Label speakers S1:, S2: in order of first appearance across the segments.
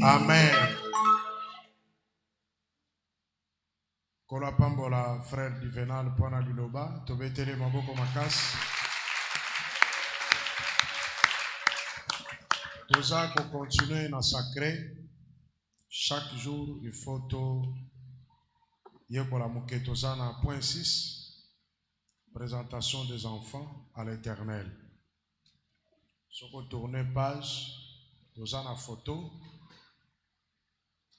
S1: Amen. Kola pambola frère Divenal pona liloba tobetele maboko makasi. Toza ko continuer na sacré. Chaque jour il faut to yekola muke toza na point 6 présentation des enfants à l'Éternel. Soko tourner page toza na photo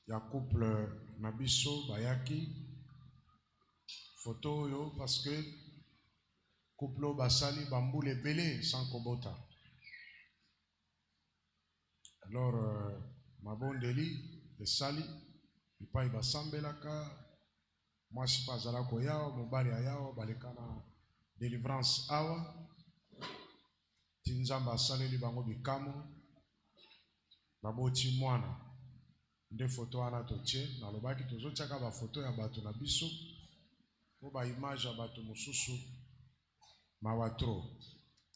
S1: ya couple Nabiso Bayaki. Photo yo parce que couple basali bambou les belé sans kobota. Alors mabondeli esali ipai basambelaka mwasi pazala ko yao mobali yao balekana délivrance awa tinzamba saleli bango bikamo baboti mwana nde photo ana totie na lobaki tozotiaka ba photo ya bato na biso po ba image ya bato mosusu mawatro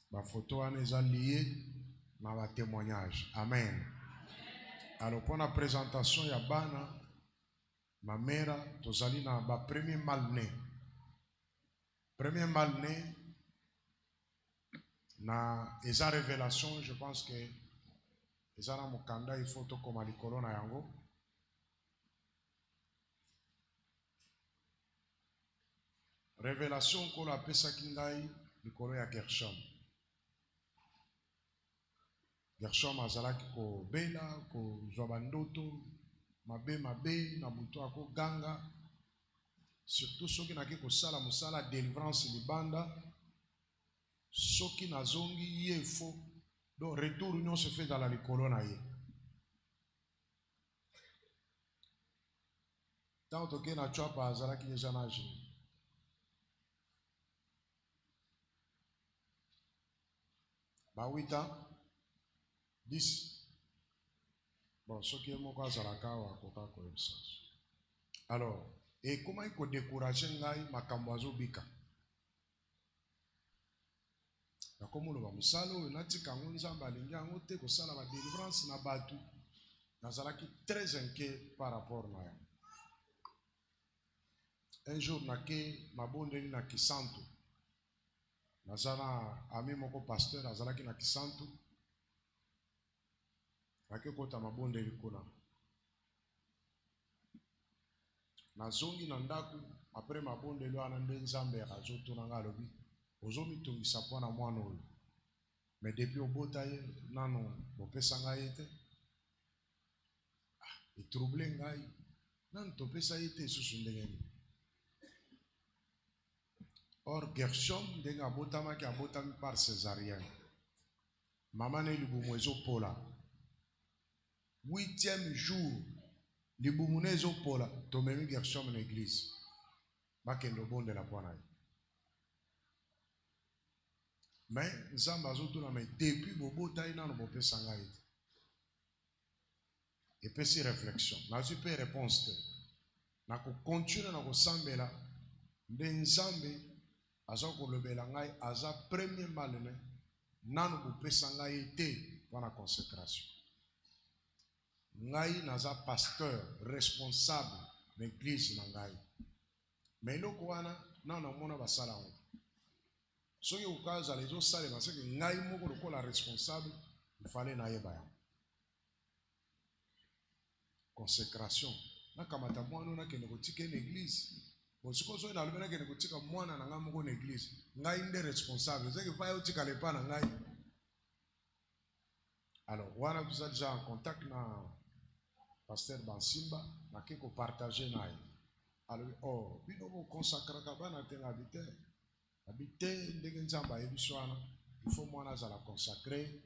S1: ba photo wana eza lié na ba témoignage. Amen. Alors pour la présentation ya bana ma mère tozali na ba premier mal-né. Premier mal-né na eza révélation, je pense que eza na mokanda il faut to koma likolo na yango. Révélation ko la pesa kingai likolo ya Gershom. Gershom azalaki ko bela ko zobandoto mabe na buto ako ganga surtout soki naki ko sala musala délivrance libanda soki nazongi ye fo donc retour union se fait dans la likolo na ye tant que na chapa azalaki déjà na jini ba 8 ans 10. Bon, ce qui est mon cas, c'est la cas. Alors, et comment il faut décourager ngai makamwazo bika? Na komo lo ba musalo nati kango nzamba lingi ango te ko sala ba délivrance na batu. Nazalaki très inquiet par rapport na ya. Un jour nake mabondeli na Kisantu. Nazala ami moko pasteur azalaki na Kisantu. Nake kota mabondeli kuna. Nazongi na ndaku après mabondeli wana nde nzambe azotuna nga lobi. Ozomi tongisa pona mwana oyo. Mais depuis obota ye nano bopesa ngai ete. Et troublé ngai. Nano topesa ete susu ndenge. Or Gershom ndenge abotamaki abotami par césarienne. Maman ne libumu ezopola. 8e jour libumu ne ezopola tomemi Gershom na église. Bakendo bonde la pona. Mais nzamba azotuna mais depuis bobota ye nano bopesa ngai ete. Et puis si réflexion. Nazu pe réponse te. Na ko continue na ko sambela nde nzambe aza ko lobela ngai aza premier malene nanu bopesa ngai te wana consécration. Ngai naza pasteur responsable de l'église na ngai. Mais loko wana nanu mona basala ngo. Soki ukaza lezo sale parce que ngai moko lokola responsable il fallait na yeba ya. Consécration. Na kamata mwana na kende kotika l'église. Bosiko so na lobela kende kotika mwana na ngamoko na église. Ngai nde responsable. C'est que faya utika le pa na ngai. Alors, wana vous êtes déjà en contact na pasteur Bansimba na keko partager na ye. Alors, oh, bino ko consacrer ka bana te na habiter. Habiter ndenge nzamba yebiswana. Il faut mwana za la consacrer.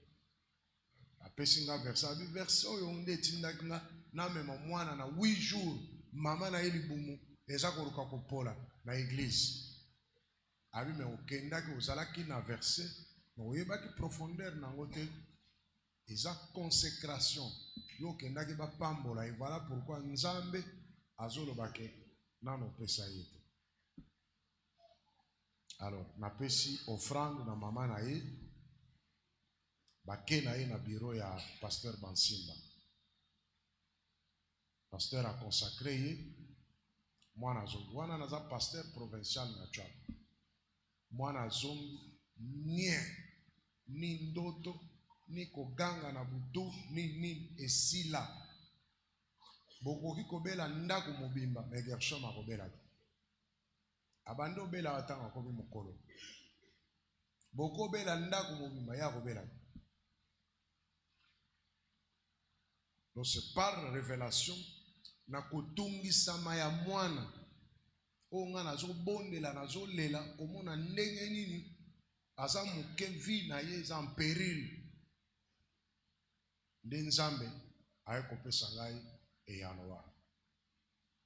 S1: Apesinga verset. Abi verset oyo nde tindaki na mema mwana na 8 jours mama na eli bumu eza koruka kopola na église. Abi me okendaki ozalaki na verset na oyebaki profondeur nango te eza consécration yo okendaki bapambola et voilà pourquoi nzambe azolobake nano pesa ye te. Alors napesi offrande na mama na ye bake na ye na bureau ya pasteur Bansimba. Pasteur a consacré. Moi, je suis pasteur provincial naturel. Moi, je suis ni ndoto, ni koganga na butu, ni esila. Bokoki kobela ndako mobimba, mais Gershom a kobela. Abando bela watanga kobi mokolo. Boko bela ndako mobimba ya kobela. Donc c'est par révélation na kotungi sama ya mwana. O nga nazo bondela nazo lela komona ndenge nini asa muke vi na ye en péril. Nde Nzambe aye kopesa ngai eyanoa.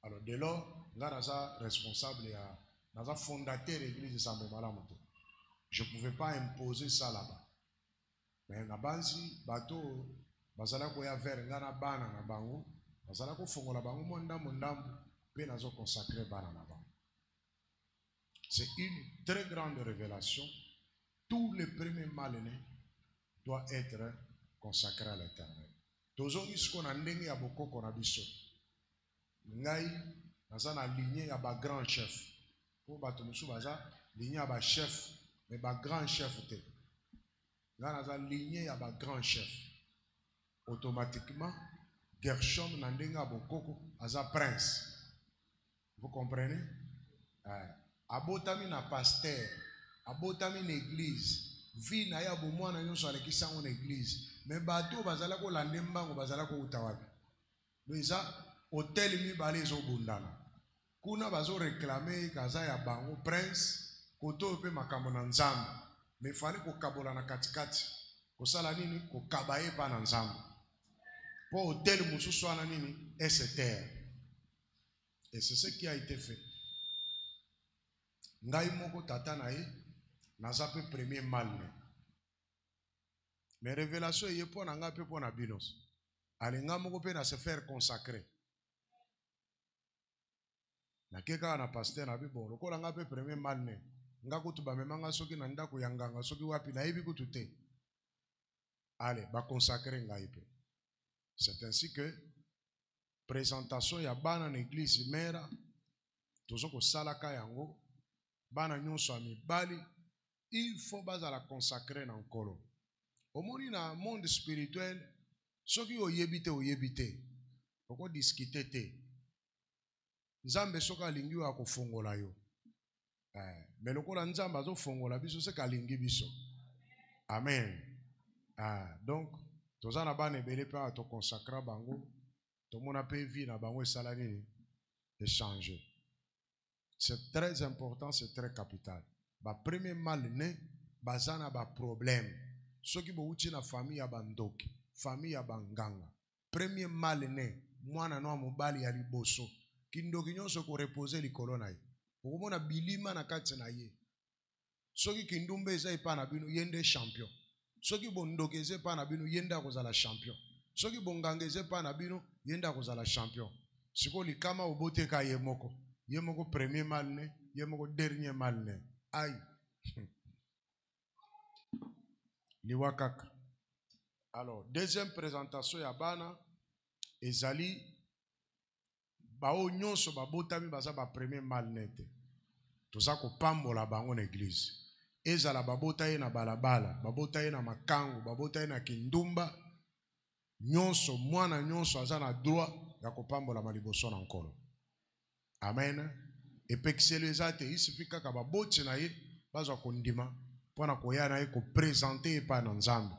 S1: Alors dès lors, nga naza responsable ya naza fondateur de l'église de Nzambe malamu. Je ne pouvais pas imposer ça là-bas. Mais na banzi bato bazala ko ya vers ngana bana na bango, bazala ko fongola bango mondambo pe nazo consacrer bana na bango. C'est une très grande révélation. Tous les premiers mal-nés doivent être consacrés à l'Éternel. Tozongi siko na ndenge ya bokoko na biso. Ngai naza na lignée ya ba grand chef. Pour bato musu baza lignée ya ba chef, mais ba grand chef te. Ngai naza lignée ya ba grand chef. Automatiquement, Gershom na ndenge ya bokoko aza prince. Vous comprenez? Abotami na pasteur, abotami na église. Vi na ya bomwana nyonso alekisa ngo na église. Mais bato bazala ko lande mbango bazala ko utawapi. Beza hotel mibale ezobundana. Kuna bazo réclamer kaza ya bango prince koto pe makambo na Nzambe. Mais fallait ko kabola na katikati. Kosala nini ko kabaye pa na Nzambe. Pour hotel mususu ana nini STR. Et c'est ce qui a été fait. Ngai moko tata na ye naza pe premier mal. Mais révélation ye po na nga pe po na binos. Alinga moko pe na se faire consacrer. Na keka na pasteur na bibo lokola nga pe premier mal ne. Nga kutu ba memanga soki na ndako ya nganga soki wapi na yebi kutu te. Allez, ba consacrer ngai pe. C'est ainsi que présentation ya bana na église mera tozoko salaka yango bana nyonso amibali il faut bazala consacrer na nkolo. Omoni na monde spirituel soki oyebite oko discuter te. Nzambe soka alingi wa kofongola yo. Mais lokola Nzambe azofongola biso se kalingi biso. Amen. Donc tozana bana ebele pa to consacrer bango to mona pe vie na bango esala nini échanger. C'est très important, c'est très capital. Ba premier mal né bazana ba problème. Soki bo uti na famille ya bandoki, famille ya banganga. Premier mal né mwana no mobali ya liboso. Kindoki nyonso ko reposer likolo na ye. Okomona bilima na kati na ye. Soki kindumbe eza epa na bino yende champion. Soki bondoki eza epa na bino yenda kozala champion. Soki bonganga eza epa na bino yenda kozala champion. Siko likama oboteka ye moko. Ye moko premier mal ne, ye moko dernier mal ne. Aïe. Liwakaka. Alors, deuxième présentation ya bana ezali bao nyonso babotami baza ba premier mal nete. Toza ko pambola bango na église. Ezala babota ye na balabala, babota ye na makango, babota ye na kindumba. Nyonso mwana nyonso aza na droit ya ko pambola maliboso na nkolo. Amen. Et pexelezate isufi kaka baboti na ye bazwa kondima pona koya na ye ko présenter pa na Nzambe.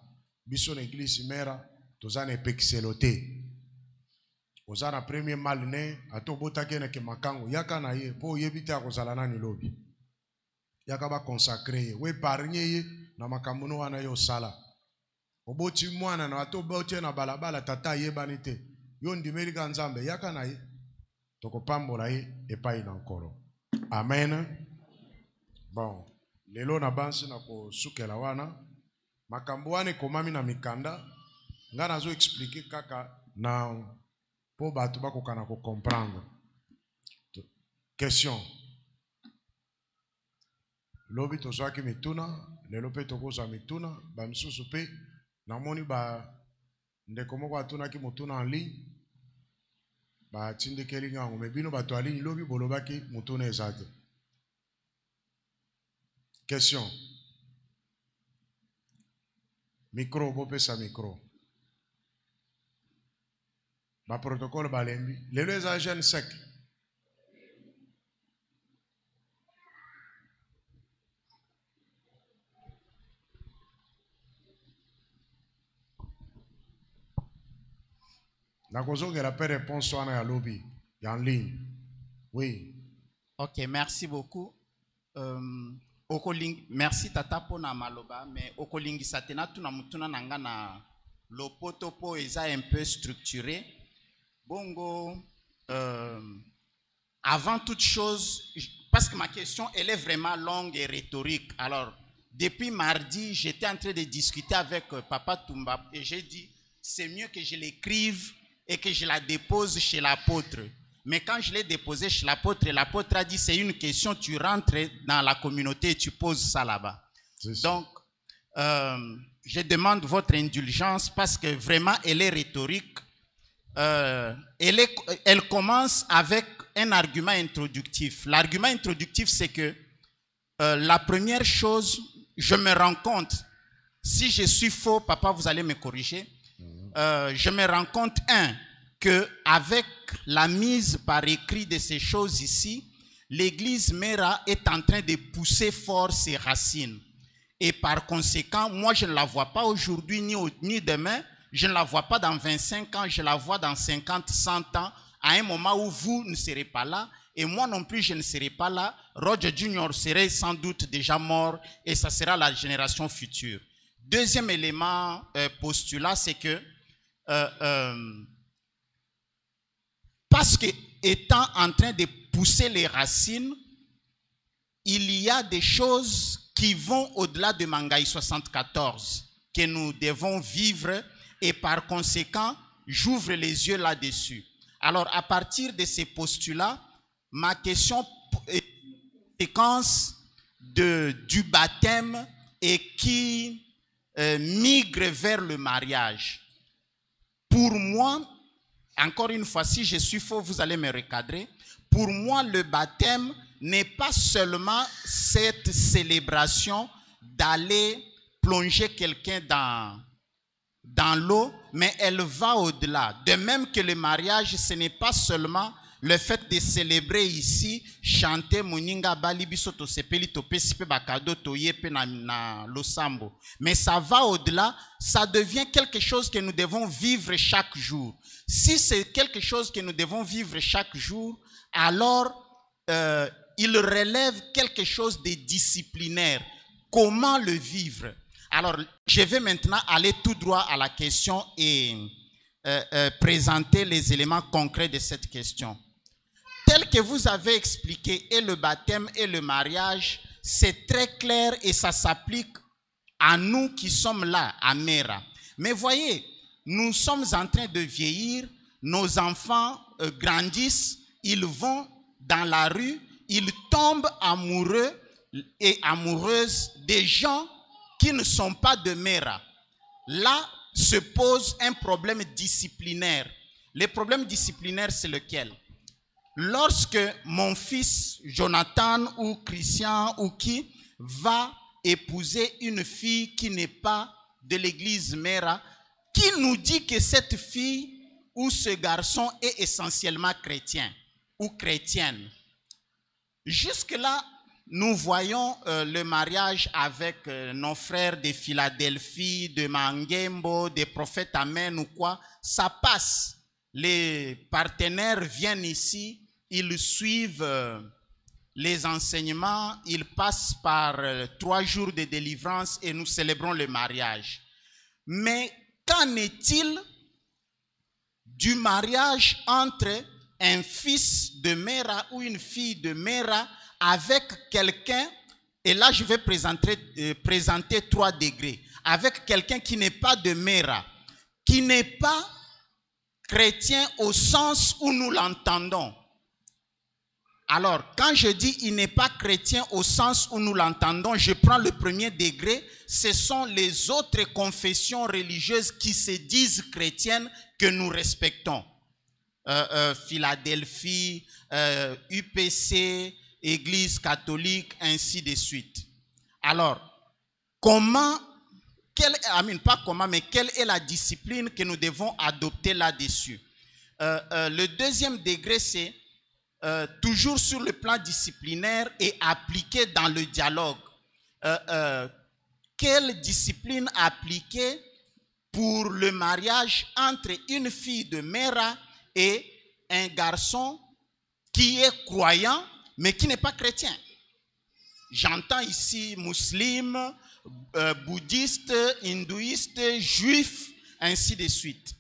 S1: Biso na église mera tozana pexelote. Ozana premier mal ne ato botake na ke makango yaka na ye po yebita kozala nani lobi. Yaka ba consacrer ye we pargne ye na makambo no wana yo sala. Oboti mwana na ato boti na balabala tata yebani te. Yo ndimeli ka Nzambe yaka na ye toko pambola ye epai na nkolo. Amen. Bon, lelo na bansi na ko sukela wana makambo wana komami na mikanda nga nazo expliquer kaka na po bato bakokana ko comprendre. Question. Lobi tozwaki mituna, lelo pe tokozwa mituna, ba misusu pe namoni ba ndeko moko atunaki mutuna en ligne. Ba tinde kelinga ngo mebino bato ali lobi bolobaki mutune ezate. Question. Micro bope sa micro. Ba protocole balembi. Lelo eza jeune sec. La cause que la paix réponse soit dans la lobby, en ligne. Oui.
S2: Ok, merci beaucoup. Merci tata pona maloba, mais okolingi satena tuna mutuna nanga na lopotopo eza un peu structuré. Bongo, avant toute chose, parce que ma question elle est vraiment longue et rhétorique. Alors, depuis mardi, j'étais en train de discuter avec Papa Toumba et j'ai dit c'est mieux que je l'écrive et que je la dépose chez l'apôtre. Mais quand je l'ai déposé chez l'apôtre, l'apôtre a dit c'est une question, tu rentres dans la communauté et tu poses ça là-bas. Donc, je demande votre indulgence parce que vraiment elle est rhétorique. Elle commence avec un argument introductif. L'argument introductif c'est que la première chose, je me rends compte, si je suis faux, papa vous allez me corriger, je me rends compte, que avec la mise par écrit de ces choses ici, l'église Mera est en train de pousser fort ses racines. Et par conséquent, moi je ne la vois pas aujourd'hui ni demain, je ne la vois pas dans 25 ans, je la vois dans 50, 100 ans, à un moment où vous ne serez pas là, et moi non plus je ne serai pas là. Roger Junior serait sans doute déjà mort, et ça sera la génération future. Deuxième élément, postulat, c'est que parce que étant en train de pousser les racines, il y a des choses qui vont au-delà de Mangaï 74 que nous devons vivre et par conséquent, j'ouvre les yeux là-dessus. Alors, à partir de ces postulats, ma question est séquence du baptême et qui migre vers le mariage. Pour moi, encore une fois, si je suis faux, vous allez me recadrer. Pour moi, le baptême n'est pas seulement cette célébration d'aller plonger quelqu'un dans l'eau, mais elle va au-delà. De même que le mariage, ce n'est pas seulement le fait de célébrer ici, chanter Moninga Balibisoto Sepeli Topesipe Bakado Toyepe na Losambo. Mais ça va au-delà, ça devient quelque chose que nous devons vivre chaque jour. Si c'est quelque chose que nous devons vivre chaque jour, alors il relève quelque chose de disciplinaire. Comment le vivre? Alors, je vais maintenant aller tout droit à la question et présenter les éléments concrets de cette question. Tel que vous avez expliqué, et le baptême et le mariage, c'est très clair et ça s'applique à nous qui sommes là, à Mera. Mais voyez, nous sommes en train de vieillir, nos enfants grandissent, ils vont dans la rue, ils tombent amoureux et amoureuses des gens qui ne sont pas de Mera. Là se pose un problème disciplinaire. Le problème disciplinaire, c'est lequel? Lorsque mon fils Jonathan ou Christian ou qui va épouser une fille qui n'est pas de l'église Mera, qui nous dit que cette fille ou ce garçon est essentiellement chrétien ou chrétienne? Jusque-là, nous voyons le mariage avec nos frères de Philadelphie, de Mangembo, des prophètes Amen ou quoi. Ça passe. Les partenaires viennent ici, ils suivent les enseignements, ils passent par 3 jours de délivrance et nous célébrons le mariage. Mais qu'en est-il du mariage entre un fils de Mera ou une fille de Mera avec quelqu'un, et là je vais présenter 3 degrés, avec quelqu'un qui n'est pas de Mera, qui n'est pas chrétien au sens où nous l'entendons. Alors, quand je dis il n'est pas chrétien au sens où nous l'entendons, je prends le premier degré, ce sont les autres confessions religieuses qui se disent chrétiennes que nous respectons. Philadelphie, UPC, Église catholique, ainsi de suite. Alors, quelle est la discipline que nous devons adopter là-dessus? Le deuxième degré, c'est toujours sur le plan disciplinaire et appliqué dans le dialogue. Quelle discipline appliquer pour le mariage entre une fille de Mera et un garçon qui est croyant mais qui n'est pas chrétien? J'entends ici musulmans, bouddhistes, hindouistes, juifs, ainsi de suite.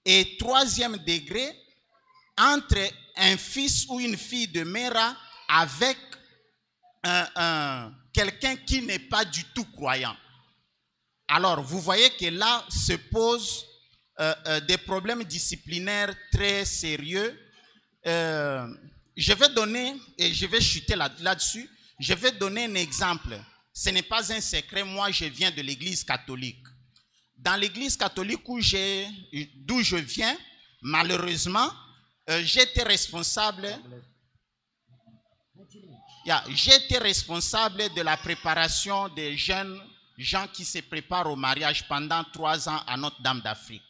S2: Et troisième degré, entre un fils ou une fille de Mera avec quelqu'un qui n'est pas du tout croyant. Alors, vous voyez que là se posent des problèmes disciplinaires très sérieux. Je vais donner, et je vais chuter là-dessus, je vais donner un exemple. Ce n'est pas un secret, moi je viens de l'église catholique. Dans l'église catholique d'où je viens, malheureusement, j'étais responsable de la préparation des jeunes gens qui se préparent au mariage pendant 3 ans à Notre-Dame d'Afrique.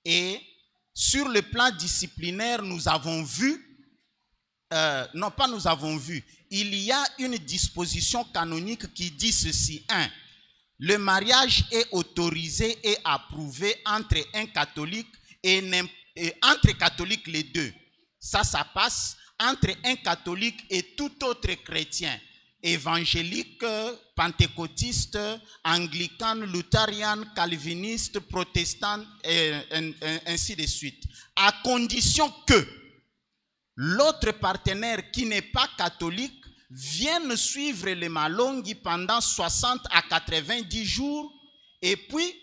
S2: Et sur le plan disciplinaire, nous avons vu, il y a une disposition canonique qui dit ceci. 1. Le mariage est autorisé et approuvé entre un catholique et entre catholiques les deux. Ça passe entre un catholique et tout autre chrétien, évangélique, pentecôtiste, anglican, luthérian, calviniste, protestant, et ainsi de suite. À condition que l'autre partenaire qui n'est pas catholique vienne suivre les malonghi pendant 60 à 90 jours, et puis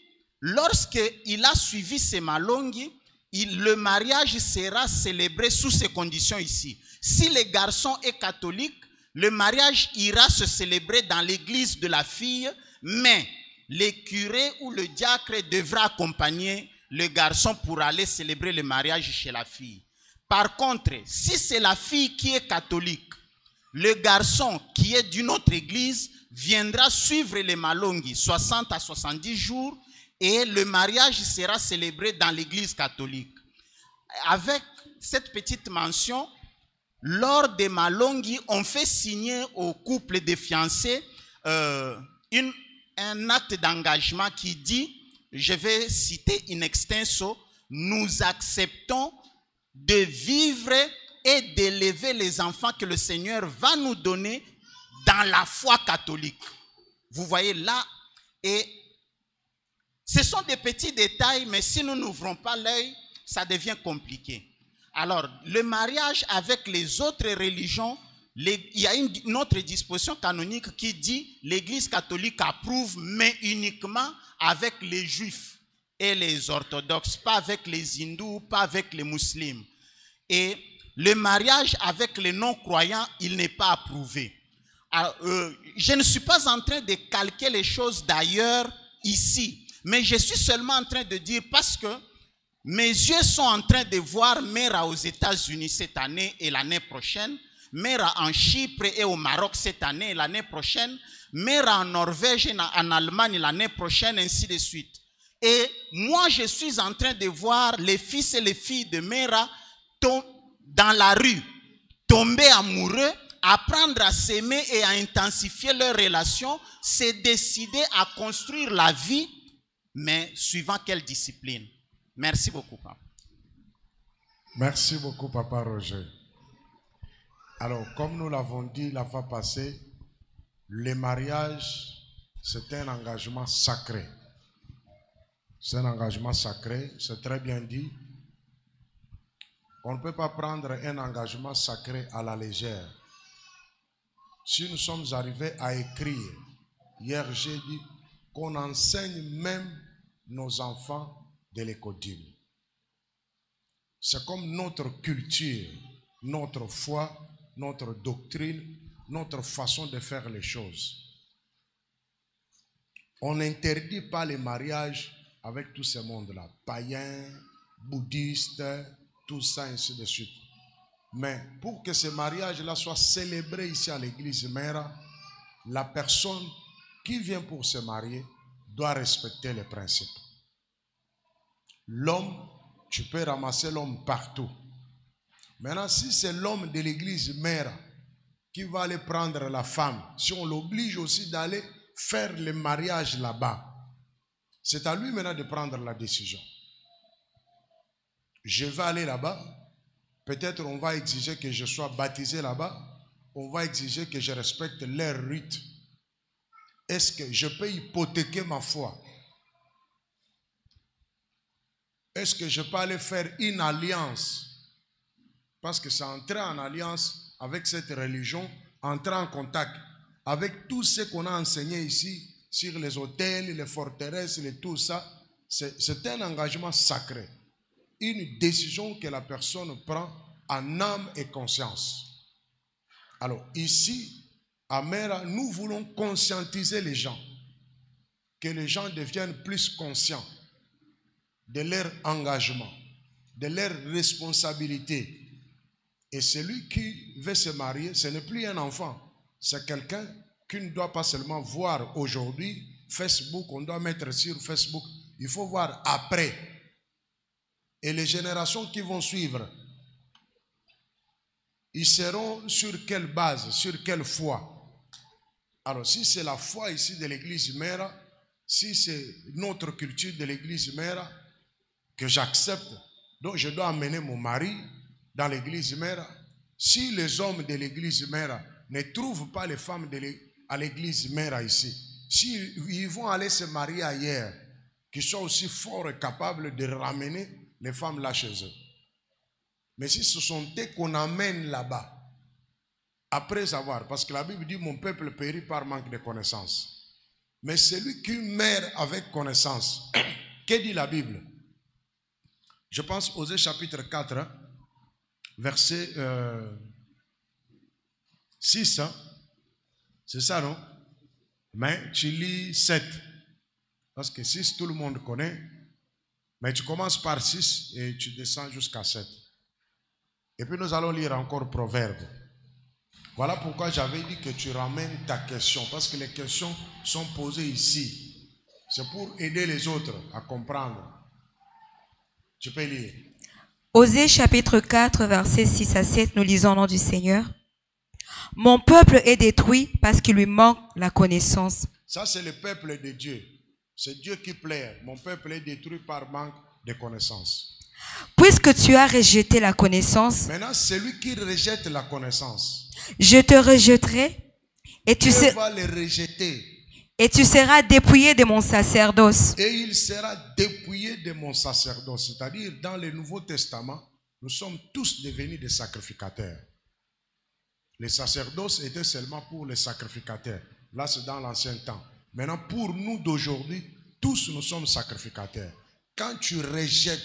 S2: lorsqu'il a suivi ces malonghi, le mariage sera célébré sous ces conditions ici. Si le garçon est catholique, le mariage ira se célébrer dans l'église de la fille, mais le curé ou le diacre devra accompagner le garçon pour aller célébrer le mariage chez la fille. Par contre, si c'est la fille qui est catholique, le garçon qui est d'une autre église viendra suivre les malonghi 60 à 70 jours et le mariage sera célébré dans l'église catholique. Avec cette petite mention, lors des malonghi, on fait signer au couple de fiancés un acte d'engagement qui dit, je vais citer in extenso, nous acceptons de vivre et d'élever les enfants que le Seigneur va nous donner dans la foi catholique. Vous voyez là, et ce sont des petits détails, mais si nous n'ouvrons pas l'œil, ça devient compliqué. Alors, le mariage avec les autres religions, il y a une autre disposition canonique qui dit l'Église catholique approuve, mais uniquement avec les juifs et les orthodoxes, pas avec les hindous, pas avec les musulmans. Et le mariage avec les non-croyants, il n'est pas approuvé. Alors, je ne suis pas en train de calquer les choses d'ailleurs ici, mais je suis seulement en train de dire parce que mes yeux sont en train de voir Mera aux États-Unis cette année et l'année prochaine, Mera en Chypre et au Maroc cette année et l'année prochaine, Mera en Norvège et en Allemagne l'année prochaine, ainsi de suite. Et moi, je suis en train de voir les fils et les filles de Mera dans la rue, tomber amoureux, apprendre à s'aimer et à intensifier leurs relations, c'est décider à construire la vie, mais suivant quelle discipline? Merci beaucoup, Papa.
S1: Merci beaucoup, Papa Roger. Alors, comme nous l'avons dit la fois passée, le mariage, c'est un engagement sacré. C'est un engagement sacré, c'est très bien dit. On ne peut pas prendre un engagement sacré à la légère. Si nous sommes arrivés à écrire, hier j'ai dit qu'on enseigne même nos enfants de l'écodime. C'est comme notre culture, notre foi, notre doctrine, notre façon de faire les choses. On n'interdit pas les mariages avec tout ce monde-là, païens, bouddhistes, tout ça, ainsi de suite. Mais pour que ce mariage-là soit célébré ici à l'église Mera, la personne qui vient pour se marier doit respecter les principes. L'homme, tu peux ramasser l'homme partout. Maintenant, si c'est l'homme de l'église Mera qui va aller prendre la femme, si on l'oblige aussi d'aller faire le mariage là-bas, c'est à lui maintenant de prendre la décision. Je vais aller là-bas, peut-être on va exiger que je sois baptisé là-bas, on va exiger que je respecte leurs rites. Est-ce que je peux hypothéquer ma foi? Est-ce que je peux aller faire une alliance? Parce que c'est entrer en alliance avec cette religion, entrer en contact avec tout ce qu'on a enseigné ici, sur les hôtels, les forteresses, tout ça. C'est un engagement sacré. Une décision que la personne prend en âme et conscience. Alors ici, à Mera, nous voulons conscientiser les gens. Que les gens deviennent plus conscients de leur engagement, de leur responsabilité. Et celui qui veut se marier, ce n'est plus un enfant. C'est quelqu'un qui ne doit pas seulement voir aujourd'hui, Facebook, on doit mettre sur Facebook. Il faut voir après. Et les générations qui vont suivre, ils seront sur quelle base, sur quelle foi? Alors si c'est la foi ici de l'église Mera, si c'est notre culture de l'église Mera que j'accepte, donc je dois amener mon mari dans l'église Mera. Si les hommes de l'église Mera ne trouvent pas les femmes à l'église Mera ici, s'ils vont aller se marier ailleurs, qu'ils soient aussi forts et capables de ramener les femmes là chez eux. Mais si ce sont eux qu'on amène là-bas, après avoir, parce que la Bible dit mon peuple périt par manque de connaissance. Mais celui qui meurt avec connaissance, que dit la Bible? Je pense Osée chapitre 4, verset 6. Hein? C'est ça, non? Mais tu lis 7. Parce que 6, tout le monde connaît. Mais tu commences par 6 et tu descends jusqu'à 7. Et puis nous allons lire encore Proverbe. Voilà pourquoi j'avais dit que tu ramènes ta question. Parce que les questions sont posées ici. C'est pour aider les autres à comprendre. Tu peux lire.
S3: Osée chapitre 4, versets 6 à 7, nous lisons au nom du Seigneur. Mon peuple est détruit parce qu'il lui manque la connaissance.
S1: Ça, c'est le peuple de Dieu. C'est Dieu qui plaît. Mon peuple est détruit par manque de connaissance.
S3: Puisque tu as rejeté la connaissance,
S1: maintenant, celui qui rejette la connaissance,
S3: je te rejetterai et tu
S1: va le rejeter.
S3: Et tu seras dépouillé de mon sacerdoce.
S1: Et il sera dépouillé de mon sacerdoce. C'est-à-dire, dans le Nouveau Testament, nous sommes tous devenus des sacrificateurs. Les sacerdoces étaient seulement pour les sacrificateurs. Là, c'est dans l'ancien temps. Maintenant, pour nous d'aujourd'hui, tous nous sommes sacrificateurs. Quand tu rejettes,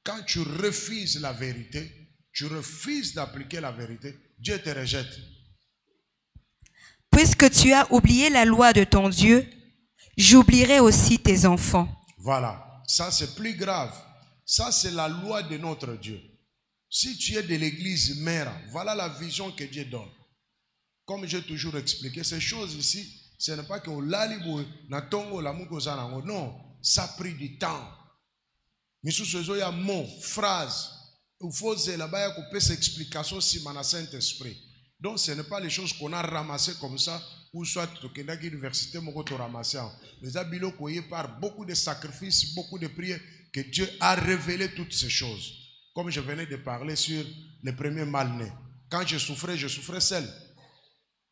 S1: quand tu refuses la vérité, tu refuses d'appliquer la vérité, Dieu te rejette.
S3: Puisque tu as oublié la loi de ton Dieu, j'oublierai aussi tes enfants.
S1: Voilà, ça c'est plus grave. Ça c'est la loi de notre Dieu. Si tu es de l'église Mera, voilà la vision que Dieu donne. Comme j'ai toujours expliqué, ces choses ici, ce n'est pas que non, ça a pris du temps. Mais sous ce il y a mots, phrases, il faut là-bas couper ces explications si man a Saint-Esprit. Donc ce n'est pas les choses qu'on a ramassées comme ça, ou soit tu as l'université, tu as ramassé. Les habilos par beaucoup de sacrifices, beaucoup de prières, que Dieu a révélé toutes ces choses. Comme je venais de parler sur les premiers mal-nés. Quand je souffrais seul.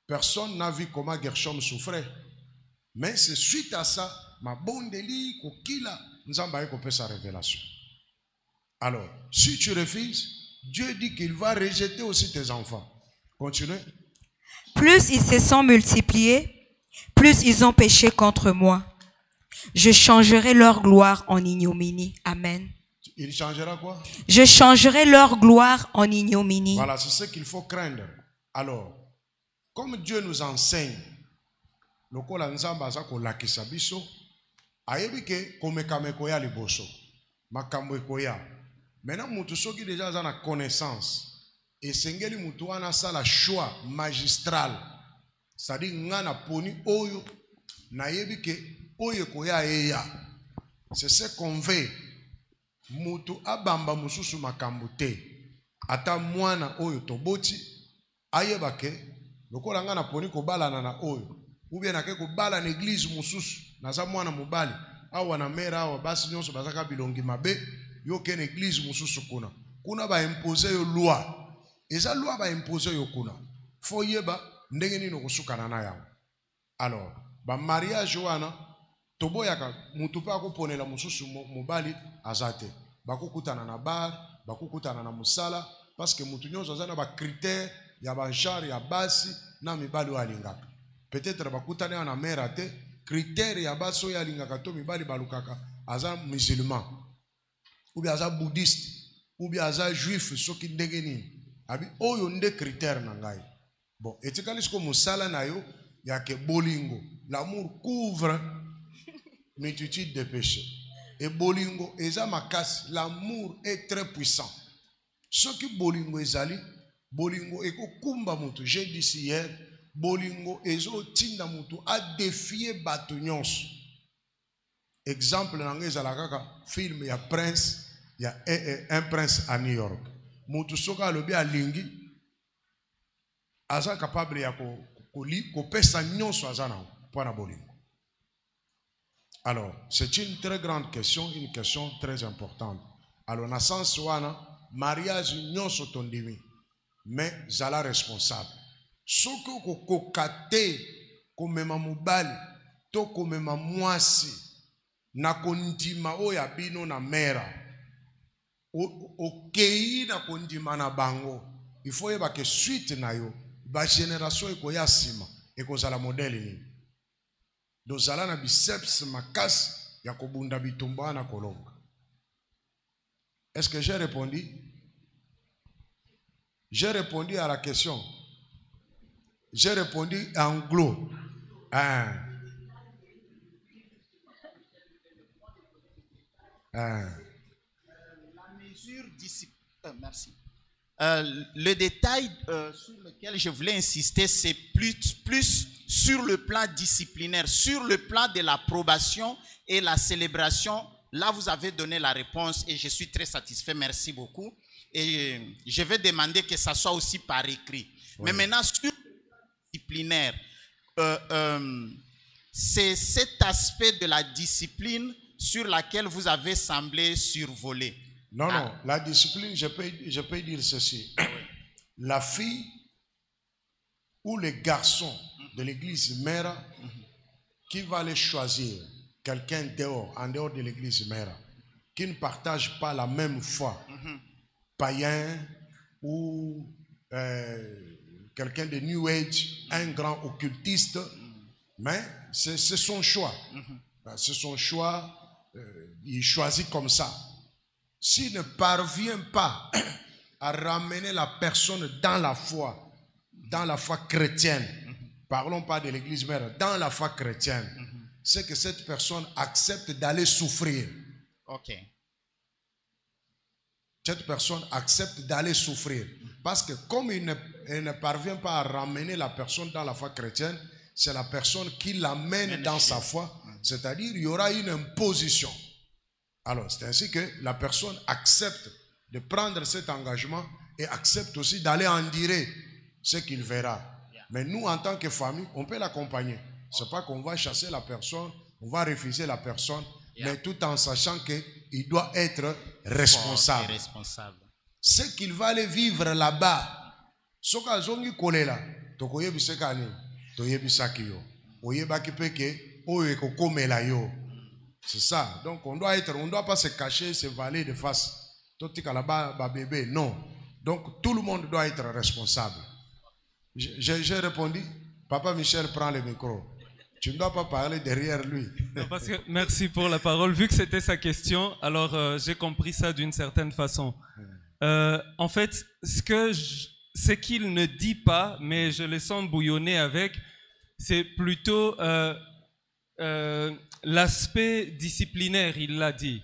S1: Personne n'a vu comment Gershom souffrait. Mais c'est suite à ça, ma bonne délit, nous avons coupé sa révélation. Alors, si tu refuses, Dieu dit qu'il va rejeter aussi tes enfants. Continuez.
S3: Plus ils se sont multipliés, plus ils ont péché contre moi. Je changerai leur gloire en ignominie. Amen.
S1: Il changera quoi?
S3: Je changerai leur gloire en ignominie.
S1: Voilà, c'est ce qu'il faut craindre. Alors, comme Dieu nous enseigne, lokola nzamba za ko lakisa biso, ayebi ke komeka mekoya liboso, makambo ekoya. Maintenant, mutu soki déjà a une connaissance. Et sengeli mutu wana sala choix magistral. C'est-à-dire ngana poni oyo na yebi ke oyo koya eya. C'est ce qu'on veut. Mutu abamba mususu makambo te. Ata mwana oyo toboti ayeba ke lokola ngana poni ko balana na oyo. Ou bien nake ko bala na église mususu naza mwana mobali awa na mera awa basi nyonso bazaka bilongi mabe yo ken église mususu kuna ba imposer yo loi. Eza loi ba imposer yo kuna. Fo yeba ndenge nini kusukana na yango. Alors, ba mariage wana toboyaka mutu pa ko ponela mususu mobali azate. Bakukutana na bar, bakukutana na musala parce que mutu nyonso azana ba critère ya ba genre ya basi na mibali wa lingaka. Peut-être bakutana na mera te critère ya basi ya lingaka to mibali balukaka aza musulman ou bien aza bouddhiste ou bien aza juif soki ndenge nini. Abi oyo nde critère na ngai. Bon, etikali siko musala na yo ya ke bolingo. L'amour couvre multitude de péchés. Et bolingo eza makasi. L'amour est très puissant. Ce qui bolingo ezali, bolingo eko kumba mutu. J'ai dit hier, bolingo ezo tinda mutu a défier bato nyonso. Exemple nange ezalaka film ya Prince, ya un prince à New York. Mutu soka lobi alingi aza capable ya ko pesa nyonso aza na pona bolingo. Alors, c'est une très grande question, une question très importante. Alors, na sens wana mariage nyonso tondimi, mais zala responsable. Soko ko kokate ko mema mobali to ko mema mwasi na kondima oya bino na mera. Okei na kondima na bango. Il faut yeba ke suite na yo ba génération eko ya sima eko zala modèle ni. Do zala na biceps makasi ya kobunda bitumba na kolonga. Est-ce que j'ai répondu? J'ai répondu à la question. J'ai répondu en gros.
S2: Merci. Le détail sur lequel je voulais insister, c'est plus sur le plan disciplinaire, sur le plan de l'approbation et la célébration. Là, vous avez donné la réponse et je suis très satisfait. Merci beaucoup. Et je vais demander que ça soit aussi par écrit. Oui. Mais maintenant, sur le plan disciplinaire, c'est cet aspect de la discipline sur laquelle vous avez semblé survoler.
S1: Non, non, la discipline, je peux dire ceci. La fille ou le garçon de l'église mère qui va aller choisir quelqu'un dehors, en dehors de l'église mère, qui ne partage pas la même foi, païen ou quelqu'un de New Age, un grand occultiste, mais c'est son choix. C'est son choix, il choisit comme ça. S'il ne parvient pas à ramener la personne dans la foi chrétienne, parlons pas de l'église mère, dans la foi chrétienne, c'est que cette personne accepte d'aller souffrir.
S2: Ok.
S1: Cette personne accepte d'aller souffrir. Parce que comme elle ne parvient pas à ramener la personne dans la foi chrétienne, c'est la personne qui l'amène dans sa foi. C'est-à-dire, il y aura une imposition. Alors, c'est ainsi que la personne accepte de prendre cet engagement et accepte aussi d'aller endurer ce qu'il verra. Mais nous, en tant que famille, on peut l'accompagner. Ce n'est pas qu'on va chasser la personne, on va refuser la personne, mais tout en sachant qu'il doit être responsable. Ce qu'il va aller vivre là-bas, ce qu'il zongi kolela, tokoye bisekani, toye bisakio, oye bakipeke, oye kokomela yo. C'est ça. Donc on ne doit pas se cacher, se valer de face. Bébé, non. Donc tout le monde doit être responsable. J'ai répondu, Papa Michel prend le micro. Tu ne dois pas parler derrière lui.
S4: Non, parce que, merci pour la parole. Vu que c'était sa question, alors j'ai compris ça d'une certaine façon. En fait, ce qu'il ne dit pas, mais je le sens bouillonner avec, c'est plutôt l'aspect disciplinaire, il l'a dit.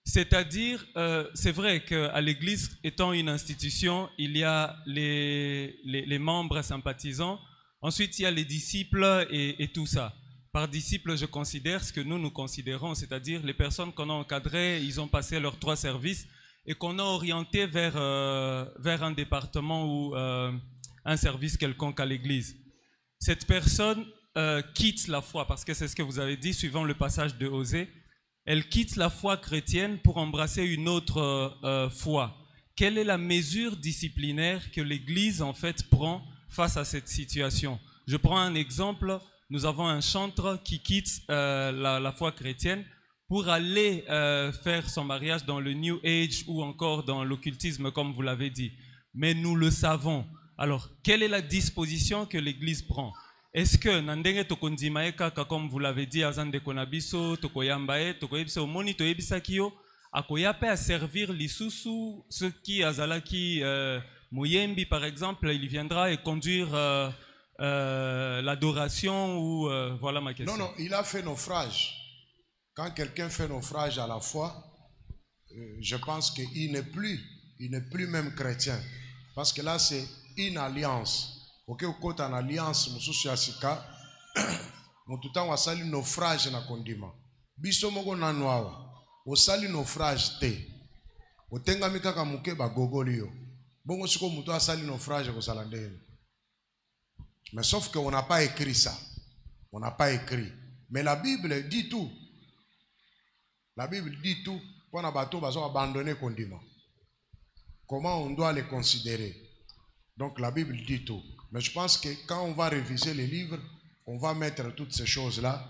S4: C'est-à-dire, c'est vrai qu'à l'Église, étant une institution, il y a les membres sympathisants, ensuite il y a les disciples et tout ça. Par disciples, je considère ce que nous considérons, c'est-à-dire les personnes qu'on a encadrées, ils ont passé leurs 3 services et qu'on a orientés vers un département ou un service quelconque à l'Église. Cette personne quitte la foi, parce que c'est ce que vous avez dit, suivant le passage de Osée, elle quitte la foi chrétienne pour embrasser une autre foi. Quelle est la mesure disciplinaire que l'Église en fait prend face à cette situation? Je prends un exemple. Nous avons un chantre qui quitte la foi chrétienne pour aller faire son mariage dans le New Age ou encore dans l'occultisme, comme vous l'avez dit. Mais nous le savons. Alors, quelle est la disposition que l'Église prend? Est-ce que, nandenge tokondimae kaka, comme vous l'avez dit, azande konabiso, tokoyambae, tokoyebise omoni toyebisa kiyo, akoyape à servir lisusu, ceux qui azalaki moyembi par exemple, il viendra et conduire l'adoration ou voilà ma question.
S1: Non, il a fait naufrage. Quand quelqu'un fait naufrage à la foi, je pense qu'il n'est plus même chrétien. Parce que là, c'est une alliance. Ok, au côté en alliance, mususu yasika, mututa wasali naufrage na kondima. Biso moko na noawa, wasali naufrage te. Otenga mikaka muke ba gogolio. Bongo siko mutu asali naufrage ko salandeni. Mais sauf qu'on n'a pas écrit ça. On n'a pas écrit. Mais la Bible dit tout. La Bible dit tout. Pour un bateau, on va abandonner condiment. Comment on doit les considérer? Donc la Bible dit tout. Mais je pense que quand on va réviser les livres, on va mettre toutes ces choses-là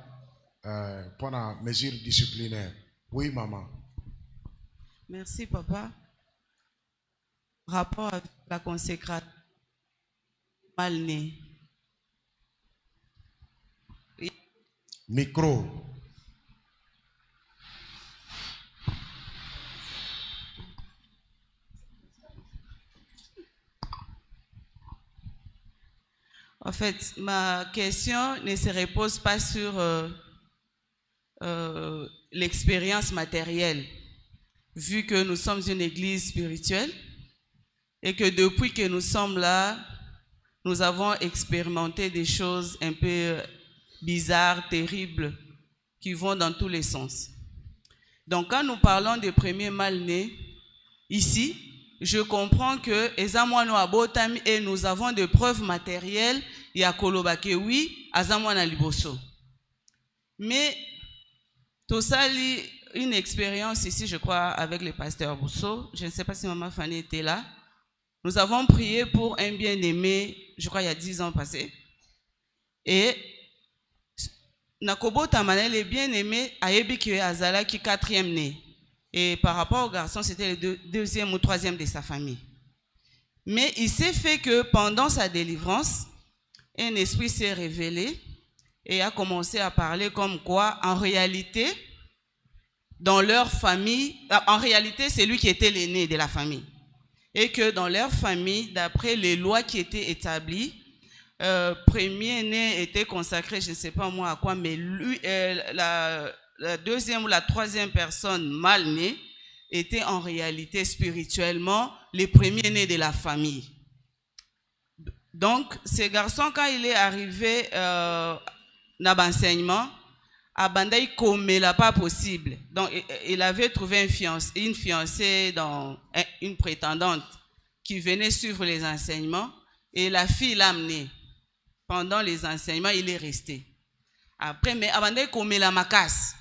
S1: pour la mesure disciplinaire. Oui, maman.
S5: Merci, papa. Rapport avec la consécration mal né.
S1: Micro.
S5: En fait, ma question ne se repose pas sur l'expérience matérielle, vu que nous sommes une église spirituelle et que depuis que nous sommes là, nous avons expérimenté des choses un peu bizarres, terribles, qui vont dans tous les sens. Donc, quand nous parlons des premiers mal-nés, ici, je comprends que et nous avons des preuves matérielles, il y a Kolobake, oui, Azamwana Liboso. Mais, tout ça, une expérience ici, je crois, avec le pasteur Bousso. Je ne sais pas si Maman Fanny était là. Nous avons prié pour un bien-aimé, je crois, il y a 10 ans passés. Et Nakobo Tamanel est bien-aimé à Ebiki Azala qui est 4e né. Et par rapport au garçon, c'était le 2e ou 3e de sa famille. Mais il s'est fait que pendant sa délivrance, un esprit s'est révélé et a commencé à parler comme quoi, en réalité, dans leur famille, en réalité, c'est lui qui était l'aîné de la famille. Et que dans leur famille, d'après les lois qui étaient établies, premier-né était consacré, je ne sais pas moi à quoi, mais lui, la 2e ou la 3e personne mal née était en réalité spirituellement le premier-né de la famille. Donc, ce garçon, quand il est arrivé dans l'enseignement, Abandaï comme là pas possible. Donc, il avait trouvé une fiancée, une prétendante qui venait suivre les enseignements et la fille l'a amené. Pendant les enseignements, il est resté. Après, mais Abandaï comme la macasse,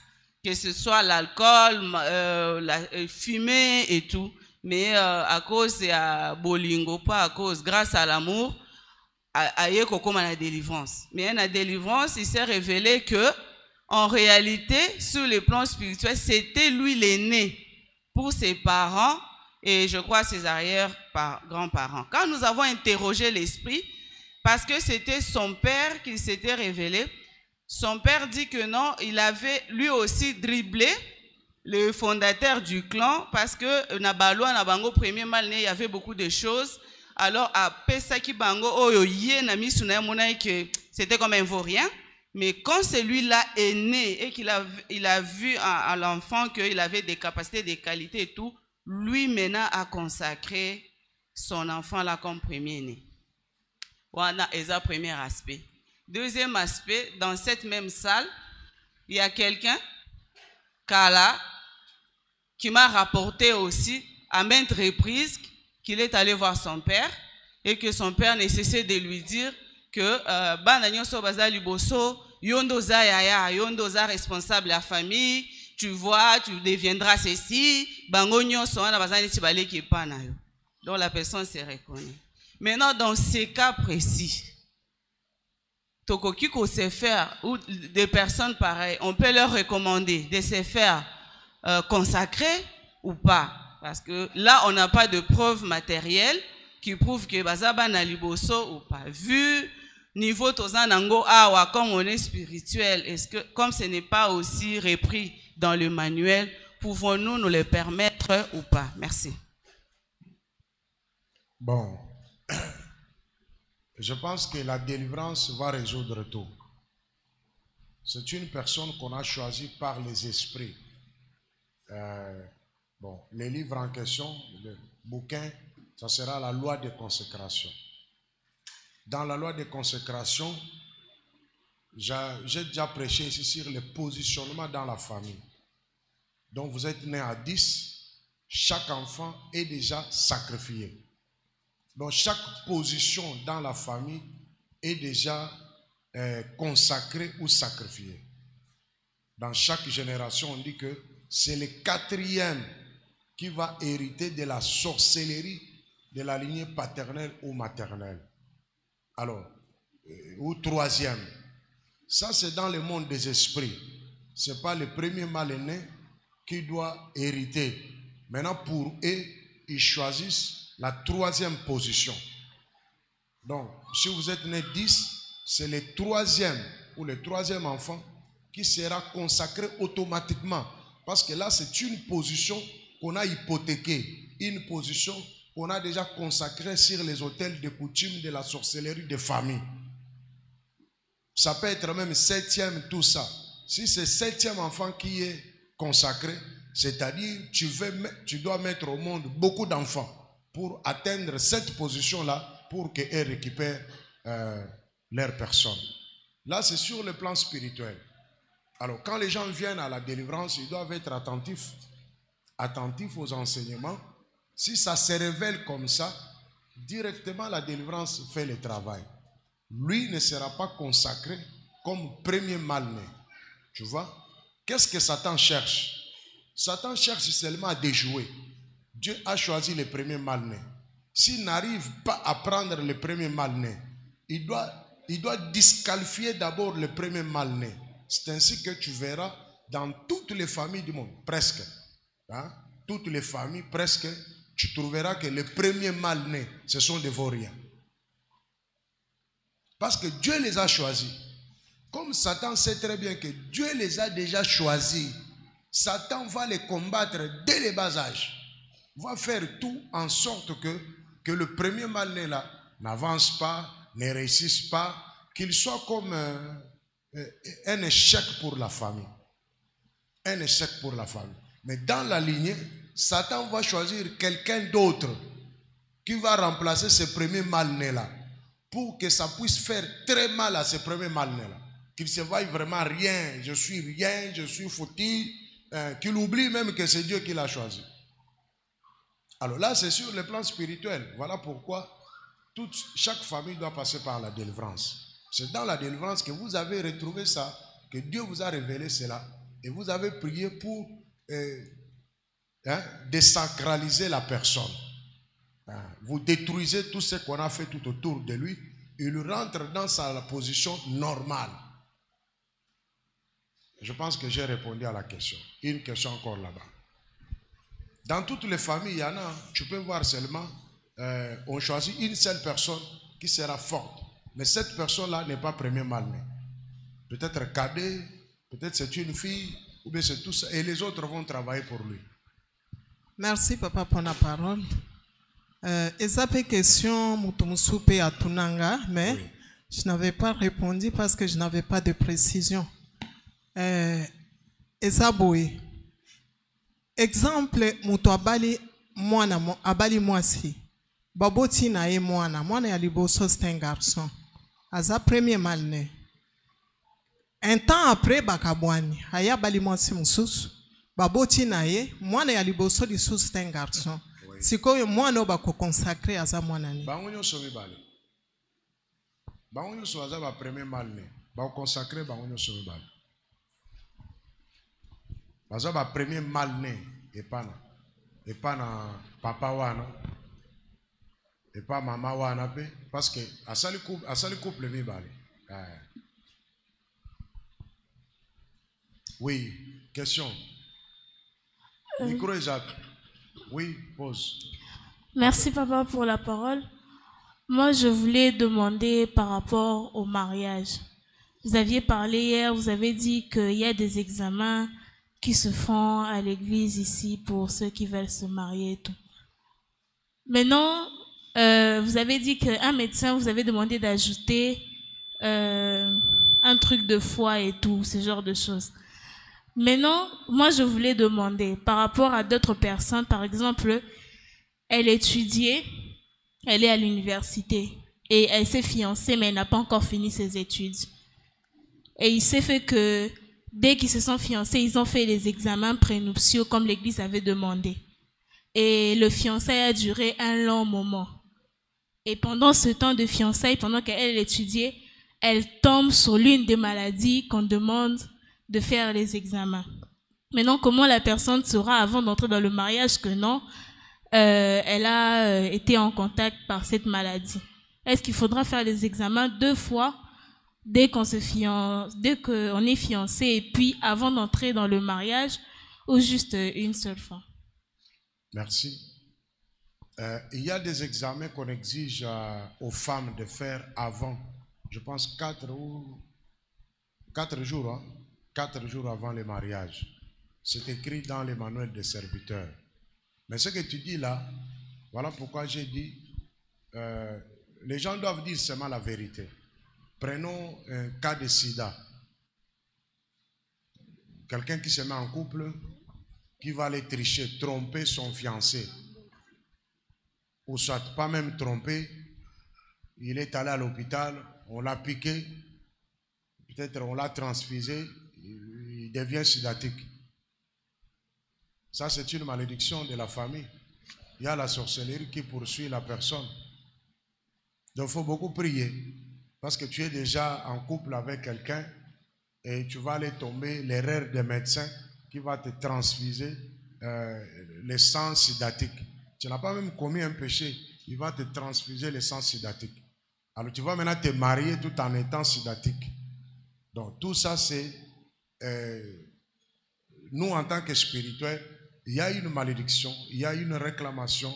S5: que ce soit l'alcool, la fumée et tout, mais à cause de Bolingo, pas à cause, grâce à l'amour, à la délivrance. Mais à la délivrance, il s'est révélé que en réalité, sur le plan spirituel, c'était lui l'aîné pour ses parents et je crois ses arrière-grands-parents. Quand nous avons interrogé l'esprit, parce que c'était son père qui s'était révélé, son père dit que non, il avait lui aussi dribblé le fondateur du clan parce que Nabaloa, Nabango, premier mal-né, il y avait beaucoup de choses. Alors, à Pesaki Bango, c'était comme un vaurien. Mais quand celui-là est né et qu'il a vu à l'enfant qu'il avait des capacités, des qualités et tout, lui maintenant a consacré son enfant là comme premier-né. Voilà, c'est le premier aspect. Deuxième aspect, dans cette même salle, il y a quelqu'un, Kala, qui m'a rapporté aussi à maintes reprises qu'il est allé voir son père et que son père ne cessait de lui dire que Yondoza responsable de la famille, tu vois, tu deviendras ceci, donc la personne se reconnaît. Maintenant, dans ces cas précis, Tokokiko sait faire, ou des personnes pareilles, on peut leur recommander de se faire consacrer ou pas. Parce que là, on n'a pas de preuves matérielles qui prouvent que Bazaba na liboso ou pas. Vu niveau Tozanango Awa, comme on est spirituel, est-ce que, comme ce n'est pas aussi repris dans le manuel, pouvons-nous nous le permettre ou pas? Merci.
S1: Bon, je pense que la délivrance va résoudre tout. C'est une personne qu'on a choisie par les esprits. Bon, les livres en question, le bouquin, ça sera la loi de consécration. Dans la loi de consécration, j'ai déjà prêché ici sur le positionnement dans la famille. Donc vous êtes né à 10, chaque enfant est déjà sacrifié. Donc chaque position dans la famille est déjà consacrée ou sacrifiée. Dans chaque génération, on dit que c'est le 4e qui va hériter de la sorcellerie de la lignée paternelle ou maternelle. Alors, ou 3e. Ça, c'est dans le monde des esprits. Ce n'est pas le premier mal-né qui doit hériter. Maintenant, pour eux, ils choisissent la 3e position. Donc, si vous êtes né 10, c'est le 3e ou le 3e enfant qui sera consacré automatiquement. Parce que là, c'est une position qu'on a hypothéquée. Une position qu'on a déjà consacrée sur les autels de coutume de la sorcellerie de famille. Ça peut être même 7e, tout ça. Si c'est 7e enfant qui est consacré, c'est-à-dire tu dois mettre au monde beaucoup d'enfants pour atteindre cette position-là, pour qu'elles récupèrent leur personne. Là, c'est sur le plan spirituel. Alors, quand les gens viennent à la délivrance, ils doivent être attentifs aux enseignements. Si ça se révèle comme ça, directement la délivrance fait le travail. Lui ne sera pas consacré comme premier mal-né. Tu vois? Qu'est-ce que Satan cherche? Satan cherche seulement à déjouer. Dieu a choisi le premier mal-né. S'il n'arrive pas à prendre le premier mal-né, il doit disqualifier d'abord le premier mal-né. C'est ainsi que tu verras dans toutes les familles du monde, presque, hein, toutes les familles, presque, tu trouveras que les premiers mal-nés, ce sont des vauriens. Parce que Dieu les a choisis. Comme Satan sait très bien que Dieu les a déjà choisis, Satan va les combattre dès le bas âge. Va faire tout en sorte que le premier mal-né là n'avance pas, ne réussisse pas, qu'il soit comme un échec pour la famille. Un échec pour la famille. Mais dans la lignée, Satan va choisir quelqu'un d'autre qui va remplacer ce premier mal-né là pour que ça puisse faire très mal à ce premier mal-né là. Qu'il se voie vraiment rien, je suis foutu, qu'il oublie même que c'est Dieu qui l'a choisi. Alors là, c'est sur le plan spirituel. Voilà pourquoi chaque famille doit passer par la délivrance. C'est dans la délivrance que vous avez retrouvé ça, que Dieu vous a révélé cela, et vous avez prié pour désacraliser la personne. Vous détruisez tout ce qu'on a fait tout autour de lui, et il rentre dans sa position normale. Je pense que j'ai répondu à la question. Une question encore là-bas. Dans toutes les familles, il y en a, tu peux voir seulement, on choisit une seule personne qui sera forte. Mais cette personne-là n'est pas premier mal-né. Peut-être cadet, peut-être c'est une fille, ou bien c'est tout ça. Et les autres vont travailler pour lui.
S6: Merci, papa, pour la parole. Et ça peut question, Mutumusoupe à Tunanga, mais Je n'avais pas répondu parce que je n'avais pas de précision. Ezaboé. Exemple, muto abali mwasi. Baboti na ye mwana ya liboso c'est un garçon. Aza premier malné. Un temps après bakabwani, haya bali mwasi mususu. Baboti na ye mwana ya liboso lisusu c'est un garçon. Sikoyo mwana bako consacré aza mwana ni.
S1: Bangonyo so mibale. Bangonyo so aza ba premier malné. Ba consacré bangonyo so mibale. Baza ba premier malné et pas na papa wana et pas maman wana pe parce que asali couple mibale. Oui, question. Micro Isaac. Oui, pose.
S7: Merci papa pour la parole. Moi, je voulais demander par rapport au mariage. Vous aviez parlé hier, vous avez dit qu'il y a des examens qui se font à l'église ici pour ceux qui veulent se marier et tout. Maintenant, vous avez dit qu'un médecin vous avez demandé d'ajouter un truc de foi et tout, ce genre de choses. Maintenant, moi je voulais demander par rapport à d'autres personnes, par exemple, elle étudiait, elle est à l'université et elle s'est fiancée mais elle n'a pas encore fini ses études. Et il s'est fait que dès qu'ils se sont fiancés, ils ont fait les examens prénuptiaux comme l'église avait demandé. Et le fiançailles a duré un long moment. Et pendant ce temps de fiançailles, pendant qu'elle étudiait, elle tombe sur l'une des maladies qu'on demande de faire les examens. Maintenant, comment la personne saura avant d'entrer dans le mariage que non, elle a été en contact par cette maladie? Est-ce qu'il faudra faire les examens 2 fois dès qu'on se fiance, dès qu'on est fiancé et puis avant d'entrer dans le mariage, ou juste une seule fois?
S1: Merci. Il y a des examens qu'on exige aux femmes de faire avant, je pense 4 jours, hein? 4 jours avant le mariage. C'est écrit dans les manuels des serviteurs. Mais ce que tu dis là, voilà pourquoi j'ai dit, les gens doivent dire seulement la vérité. Prenons un cas de sida. Quelqu'un qui se met en couple, qui va aller tricher, tromper son fiancé. Ou soit pas même tromper, il est allé à l'hôpital, on l'a piqué, peut-être on l'a transfusé, il devient sidatique. Ça, c'est une malédiction de la famille. Il y a la sorcellerie qui poursuit la personne. Donc, il faut beaucoup prier. Parce que tu es déjà en couple avec quelqu'un et tu vas aller tomber l'erreur des médecins qui va te transfuser le sang sidatique. Tu n'as pas même commis un péché, il va te transfuser le sang sidatique. Alors tu vas maintenant te marier tout en étant sidatique. Donc tout ça c'est... nous en tant que spirituels, il y a une malédiction, il y a une réclamation,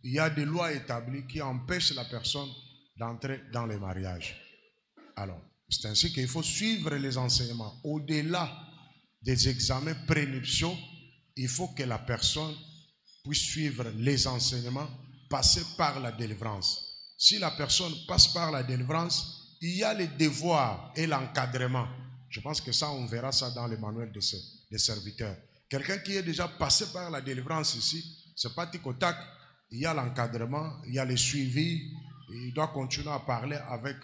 S1: il y a des lois établies qui empêchent la personne d'entrer dans le mariage. Alors, c'est ainsi qu'il faut suivre les enseignements. Au-delà des examens prénuptiaux, il faut que la personne puisse suivre les enseignements, passer par la délivrance. Si la personne passe par la délivrance, il y a les devoirs et l'encadrement. Je pense que ça, on verra ça dans le manuel des serviteurs. Quelqu'un qui est déjà passé par la délivrance ici, c'est pas tic au tac. Il y a l'encadrement, il y a le suivi. Il doit continuer à parler avec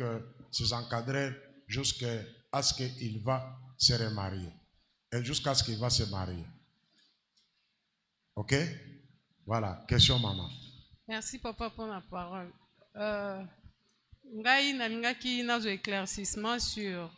S1: ses encadreurs jusqu'à ce qu'il va se remarier. Et jusqu'à ce qu'il va se marier. Ok? Voilà. Question, maman.
S8: Merci, papa, pour la parole. Ngai nalingaki nazo éclaircissement sur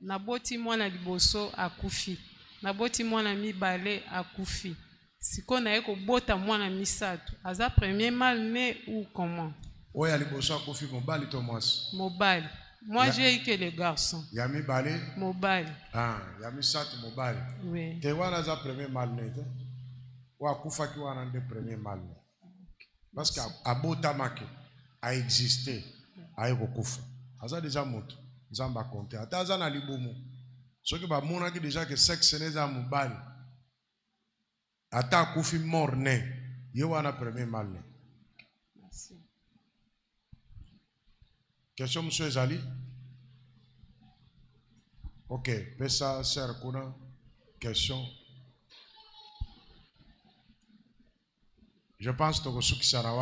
S8: naboti mwana liboso akufi. Naboti mwana mibale akufi. Siko na eko bota mwana misato. Aza premier mal né ou comment?
S1: Oui, à liboso akufi mobali Thomas.
S8: Mobali. Moi, j'ai eu que les garçons.
S1: Yami balé?
S8: Mobile.
S1: Ah, yami sat mobile.
S8: Oui.
S1: Te wana za premier mal né. Wa kufa ki wana de premier mal né. Parce que abota make a existé a eko kufa. Aza déjà moto. Zamba compter. Ata aza na libomo. Soki ba mona ki déjà que sexe ne za mobile. Ata kufi mort né. Ye wana premier mal né.
S8: Merci.
S1: Question, monsieur Ezali? Ok, Pesa Sir Kuna, question. Je pense que ce qui sera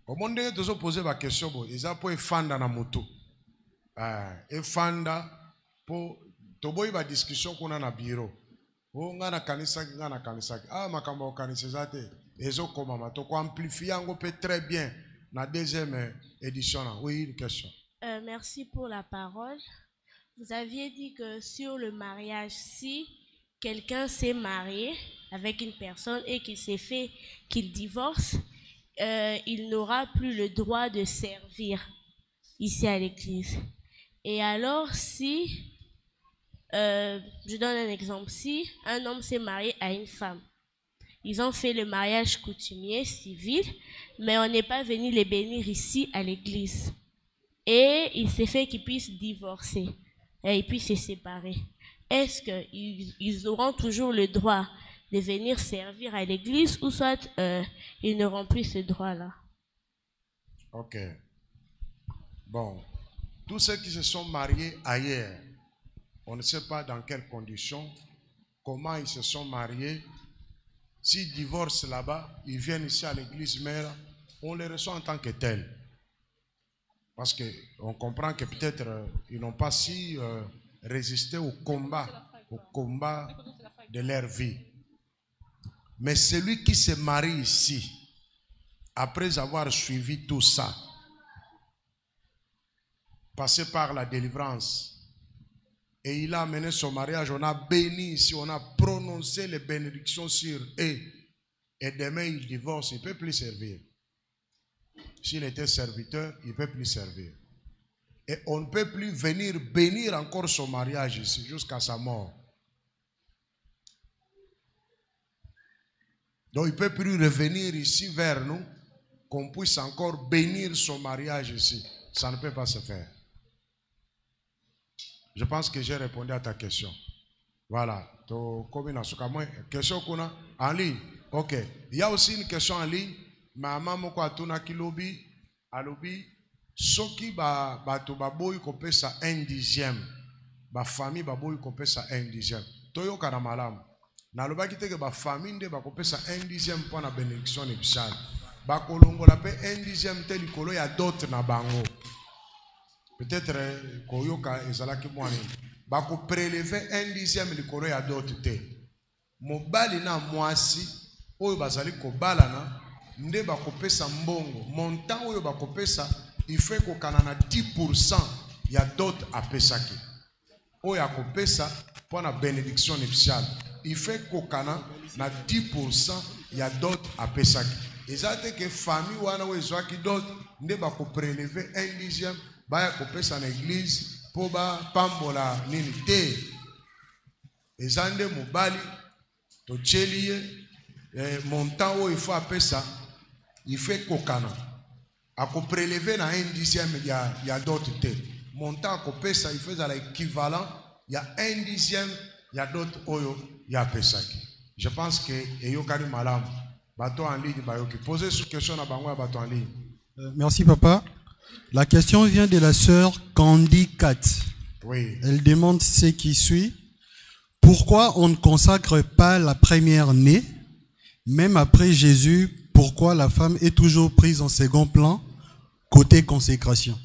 S1: au monde de se poser la question, ils ont pour fanda na moto. Et fanda pour toboy ba discussion qu'on a na bureau. Oh ngana kanisa ngana kanisa. Ah makamba kanisa zate. Ezo koma mato ko amplifier ngo peut très bien la deuxième édition. Oui, une question.
S9: Merci pour la parole. Vous aviez dit que sur le mariage, si quelqu'un s'est marié avec une personne et qu'il s'est fait qu'il divorce, il n'aura plus le droit de servir ici à l'église. Et alors, si, je donne un exemple, si un homme s'est marié à une femme, ils ont fait le mariage coutumier, civil, mais on n'est pas venu les bénir ici à l'église. Et il s'est fait qu'ils puissent divorcer et ils puissent se séparer. Est-ce qu'ils auront toujours le droit de venir servir à l'église ou soit ils n'auront plus ce droit-là?
S1: Ok. Bon, tous ceux qui se sont mariés ailleurs, on ne sait pas dans quelles conditions, comment ils se sont mariés. S'ils divorcent là-bas, ils viennent ici à l'église mère, on les reçoit en tant que tels. Parce qu'on comprend que peut-être ils n'ont pas si résisté au combat de leur vie. Mais celui qui se marie ici, après avoir suivi tout ça, passé par la délivrance, et il a amené son mariage, on a béni ici, on a prononcé les bénédictions sur eux, et demain il divorce, il ne peut plus servir. S'il était serviteur, il ne peut plus servir. Et on ne peut plus venir bénir encore son mariage ici jusqu'à sa mort. Donc il ne peut plus revenir ici vers nous, qu'on puisse encore bénir son mariage ici. Ça ne peut pas se faire. Je pense que j'ai répondu à ta question. Voilà. Question qu'on a en ligne. Ok. Il y a aussi une question en ligne. Maman moko atuna kilobi alobi soki bato baboyi kopesa 1/10 ba famille baboyi kopesa 1/10 toyoka na malamu na lobaki teke ba famille nde bakopesa 1/10 pour na bénédiction ebisala bakolongola pe 1/10 te likolo ya dot na bango peut-être koyoka ezalaki mwana bako prélever 1/10 likolo ya dot te mobali na mwasi oyo bazali kobalana nde bakopesa mbongo montant oyo bakopesa il fait kokana na 10% ya dot apesaki oyo akopesa pour na bénédiction nuptiale il fait kokana na 10% ya dot apesaki ezate ke famille wana oyo ezwaki dot nde bako prélever 1/10 baya kopesa na église po ba pambola nini te ezande mobali to chelie montant oyo il faut apesa il fait kokana ako prélever na 1/10 ya d'autres te montant ako pesa il fait l'équivalent ya 1/10 ya d'autres oyo ya pesaki. Je pense que eyokani malamu bato en ligne bayoki poser cette question na bango ya bato en ligne.
S10: Merci papa. La question vient de la sœur Candy Kat.
S1: Oui.
S10: Elle demande ce qui suit. Pourquoi on ne consacre pas la première née même après Jésus? Pourquoi la femme est toujours prise en second plan côté consécration?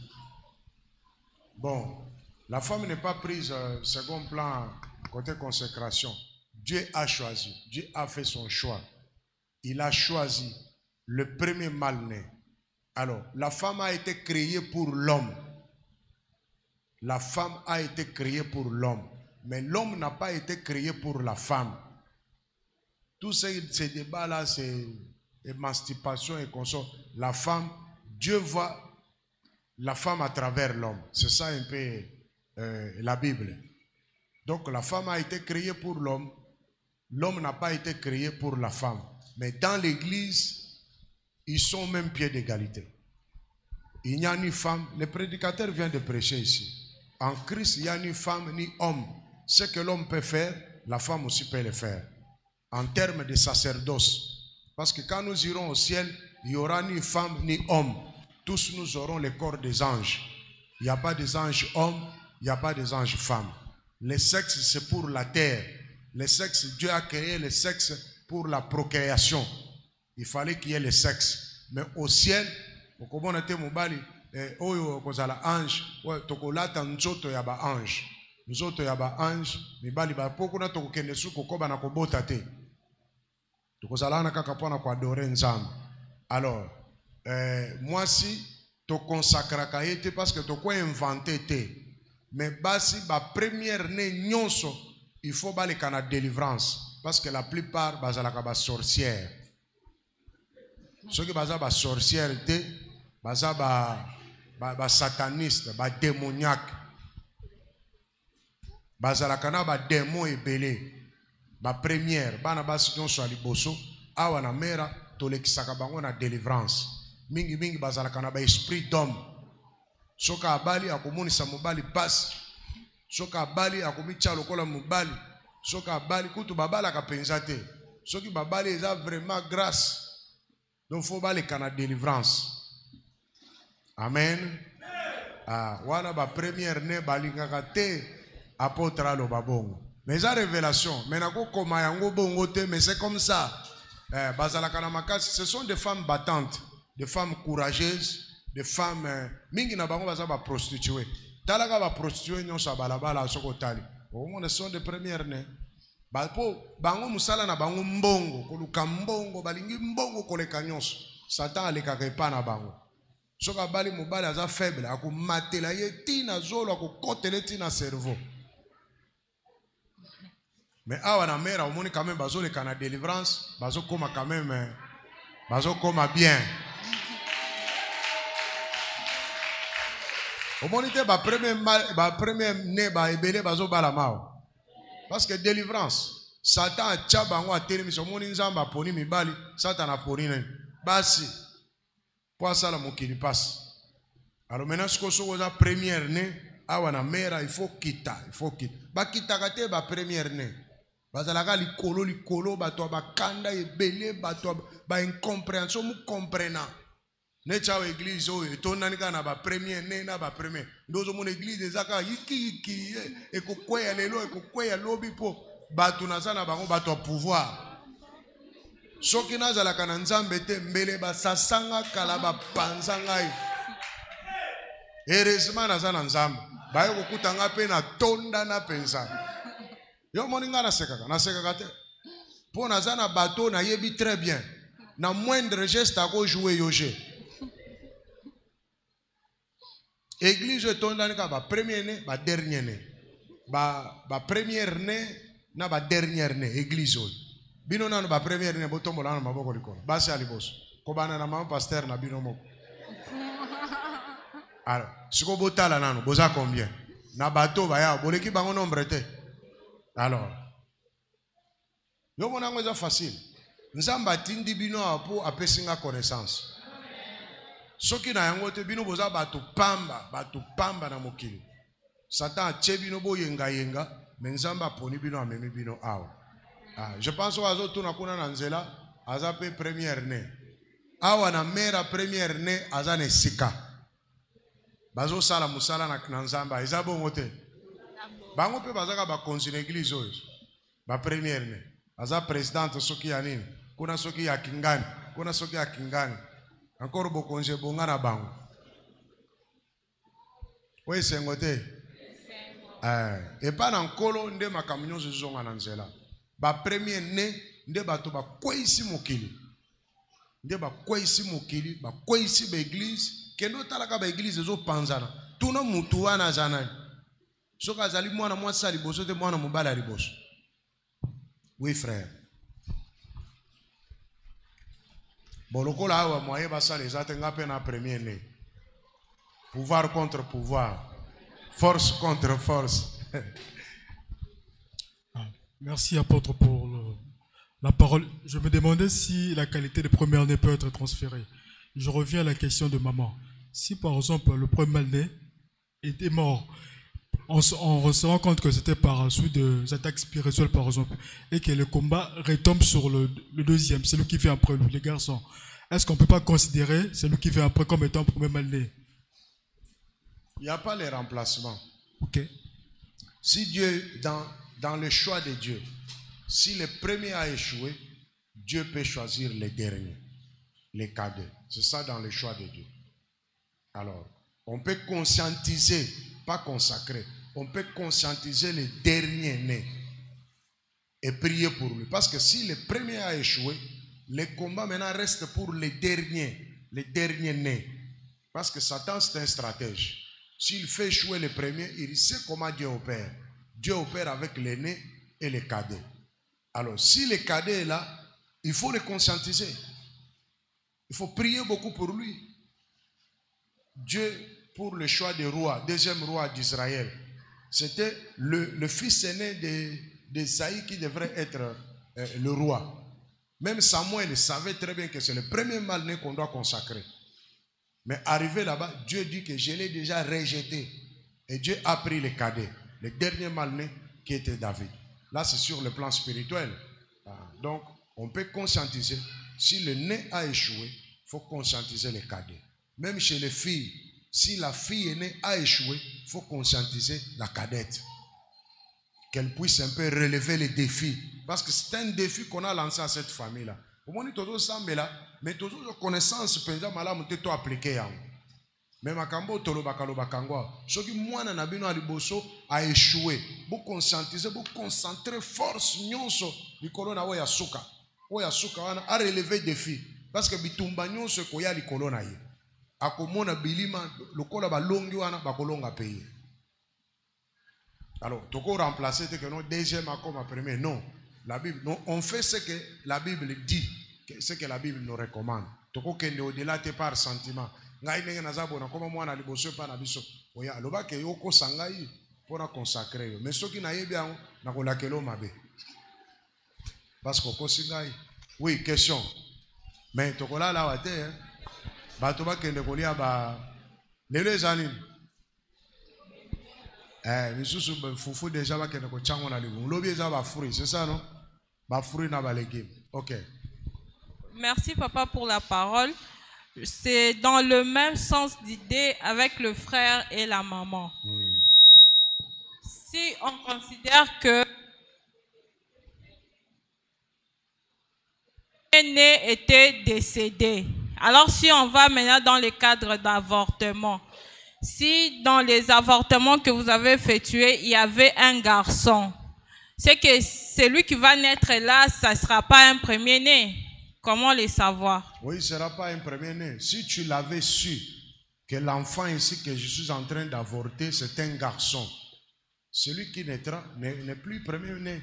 S1: Bon, la femme n'est pas prise second plan côté consécration. Dieu a choisi, Dieu a fait son choix. Il a choisi le premier mâle-né. Alors, la femme a été créée pour l'homme. La femme a été créée pour l'homme. Mais l'homme n'a pas été créé pour la femme. Tous ces débats-là, c'est émancipation et consort. La femme, Dieu voit la femme à travers l'homme. C'est ça un peu la Bible. Donc la femme a été créée pour l'homme. L'homme n'a pas été créé pour la femme. Mais dans l'église, ils sont au même pied d'égalité. Il n'y a ni femme. Le prédicateur vient de prêcher ici. En Christ, il n'y a ni femme ni homme. Ce que l'homme peut faire, la femme aussi peut le faire. En termes de sacerdoce. Parce que quand nous irons au ciel, il y aura ni femme ni homme. Tous nous aurons le corps des anges. Il n'y a pas des anges hommes, il n'y a pas des anges femmes. Le sexe, c'est pour la terre. Le sexe, Dieu a créé le sexe pour la procréation. Il fallait qu'il y ait le sexe. Mais au ciel, comme on était mobali, oyo kozala ange, tokolata nzoto ya ba ange. Nzoto ya ba ange, mibali ba poko na tokokende suko koba na kobota te. Tokozala na kaka pona kwa adorer nzambe. Alors, moi si to consacraka yete parce que to ko inventé te. Mais basi ba première né nyonso, il faut ba le kana délivrance parce que la plupart bazalaka ba sorcière. Ceux qui baza ba sorcière te, baza ba sataniste, ba démoniaque. Bazalaka na ba démon ebele. Ba première, bana basi nyonso ali boso, awa na mera tolekisaka bango na délivrance. Mingi mingi bazalaka na ba esprit d'homme. Soka abali akomonisa mobali pasi. Soka abali akomitia lokola mobali. Soka abali kutu babala ka penza te. Soki babali eza vraiment grâce. Donc faut bali kana délivrance. Amen. Ah, wana ba première ne balingaka te apôtre lo babongo. Mais la révélation, mais c'est comme ça. Ce sont des femmes battantes, des femmes courageuses, des femmes mingi na bango baza ba prostituées. Talaga ba prostituées nyon sa balabala sokotali. Ce sont des premières né. Bapo bango musala na bango mbongo, koluka mbongo balingi mbongo koleka nyonso. Satan aleka kepa na bango. Soka bali mobali aza faible, akumatela ye tina zolo akokotela tina cerveau. Mais awa na mera, au moins quand même, bazo le cana délivrance, bazo koma quand même, bazo koma bien. Au moins ba premier né ba ebele bazo balamao. Parce que délivrance, Satan a tchabango a télémis, au moins nzamba poni mibali, Satan a poni ne. Basi, pour ça la mokili passe. Alors maintenant ce que so la première né, awa na mera, il faut quitter. Ba kita kate ba première né. Bazalaka likolo bato ba kanda ebele bato ba incompréhension mu comprenant. Ne chao église o etondani kana ba premier ne na ba premier. Ndozo mon église ezaka yiki ekokweya lelo ekokweya lobi po bato nazana bango bato a pouvoir. Soki nazalaka na nzambe te mbele ba sasanga kala ba panzanga. Heureusement nazana nzambe. Ba yo kokutanga pe na tonda na pensa. Yo moninga na sekaka te. Pour nazana bateau na yebi très bien. Na moindre geste à ko jouer yoje. Église tondani ka ba premier né, ba dernier né. Ba première né na ba dernière né église o. Bino na ba première né botombola na maboko likolo. Basi aliboso. Ko bana na mama pasteur na bino moko. Alors, siko botala nano boza combien? Na bateau ba ya boleki bango nombre te. Alors, yo monango eza facile. Nzamba tindi bino apo apesinga connaissance. Soki na yango te bino boza bato pamba na mokili. Satan tche bino boyenga yenga, mais nzamba poni bino amemi bino awa. Je pense oazo tuna kuna na nzela aza pe première né. Awa na mera première né aza ne sika. Bazo sala musala na nzamba eza bongo te. Bango pe bazaka ba conseiller église oyo. Ba première né. Aza présidente soki ya nini? Kuna soki ya Kingani, kuna soki ya Kingani. Encore bo congé bonga na bango. Oui sengote. Et pas na nkolo nde makamnyo zozonga na nzela. Ba première né nde bato ba kwesi mokili. Nde ba kwesi mokili, ba kwesi ba église, kendo talaka ba église zo panzana. Tuna mutu wana zanani. Soka azali mwana mwasa liboso te mwana mobala liboso. Oui frère. Bolokola awa moye basala ezatenga pe na premier né. Pouvoir contre pouvoir. Force contre force.
S11: Merci apôtre pour la parole. Je me demandais si la qualité de première-né peut être transférée. Je reviens à la question de maman. Si par exemple le premier-né était mort, on se rend compte que c'était par suite des attaques spirituelles par exemple, et que le combat retombe sur le deuxième, celui qui fait après lui, les garçons. est-ce qu'on ne peut pas considérer celui qui vient après comme étant premier mal-né?
S1: Il n'y a pas les remplacements.
S11: Ok.
S1: Si Dieu, dans le choix de Dieu, si le premier a échoué, Dieu peut choisir les derniers, les cadets. C'est ça dans le choix de Dieu. Alors, on peut conscientiser, pas consacrer, on peut conscientiser les derniers nés et prier pour lui. Parce que si le premier a échoué, le combat maintenant reste pour les derniers nés. Parce que Satan, c'est un stratège. S'il fait échouer le premier, il sait comment Dieu opère. Dieu opère avec les nés et les cadets. Alors, si le cadet est là, il faut le conscientiser. Il faut prier beaucoup pour lui. Dieu, pour le choix des rois, deuxième roi d'Israël, c'était le fils aîné d'Esaïe qui devrait être le roi. Même Samuel savait très bien que c'est le premier mal-né qu'on doit consacrer. Mais arrivé là-bas, Dieu dit que je l'ai déjà rejeté. Et Dieu a pris les cadets, le dernier mal-né qui était David. Là, c'est sur le plan spirituel. Donc, on peut conscientiser. Si le né a échoué, il faut conscientiser les cadets. Même chez les filles, si la fille aînée a échoué, il faut conscientiser la cadette. Qu'elle puisse un peu relever les défis. Parce que c'est un défi qu'on a lancé à cette famille-là. Au moins, tout ça, mais toujours la connaissance, pendant malam, tu appliqué. Même à Kambo, Tolo Bakalo Bakangwa. Ce qui moi, Nabino Aliboso a échoué. Vous conscientiser, vous concentrer force, nyonso, du colonna Oyasuka. Oyasuka a relevé des défis. Parce que Bitumba nyonso, koya li colonna yi. Akomona bilima, le kola ba longi wana, ba kolonga paye. Alors, tu peux remplacer que non, deuxième comme premier. Non. La Bible, non, on fait ce que la Bible dit, ce que la Bible nous recommande. Tu peux au-delà de par sentiment. Ngai nenge nazabo na koma mwana liboso pa na biso. Oya loba ke yoko sangai pour consacrer yo. Mais soki na yebi an na kolakelo mabe. Parce que kosingai. Oui, question. Mais tokola la wate hein. Ba to ba kende kolia ba lelo ezani. Misusu fufu déjà ba kende ko chango na libu. Lobi eza ba fruit, c'est ça non? Ba fruit na ba légumes. OK.
S12: Merci papa pour la parole. C'est dans le même sens d'idée avec le frère et la maman. Si on considère que l'aîné était décédé, alors si on va maintenant dans le cadre d'avortement, si dans les avortements que vous avez effectués, il y avait un garçon, c'est que celui qui va naître là, ça ne sera pas un premier-né. Comment le savoir? Oui, ce ne sera pas un premier-né. Si tu l'avais su que l'enfant ici que je suis en train d'avorter, c'est un garçon, celui qui naîtra n'est plus premier-né.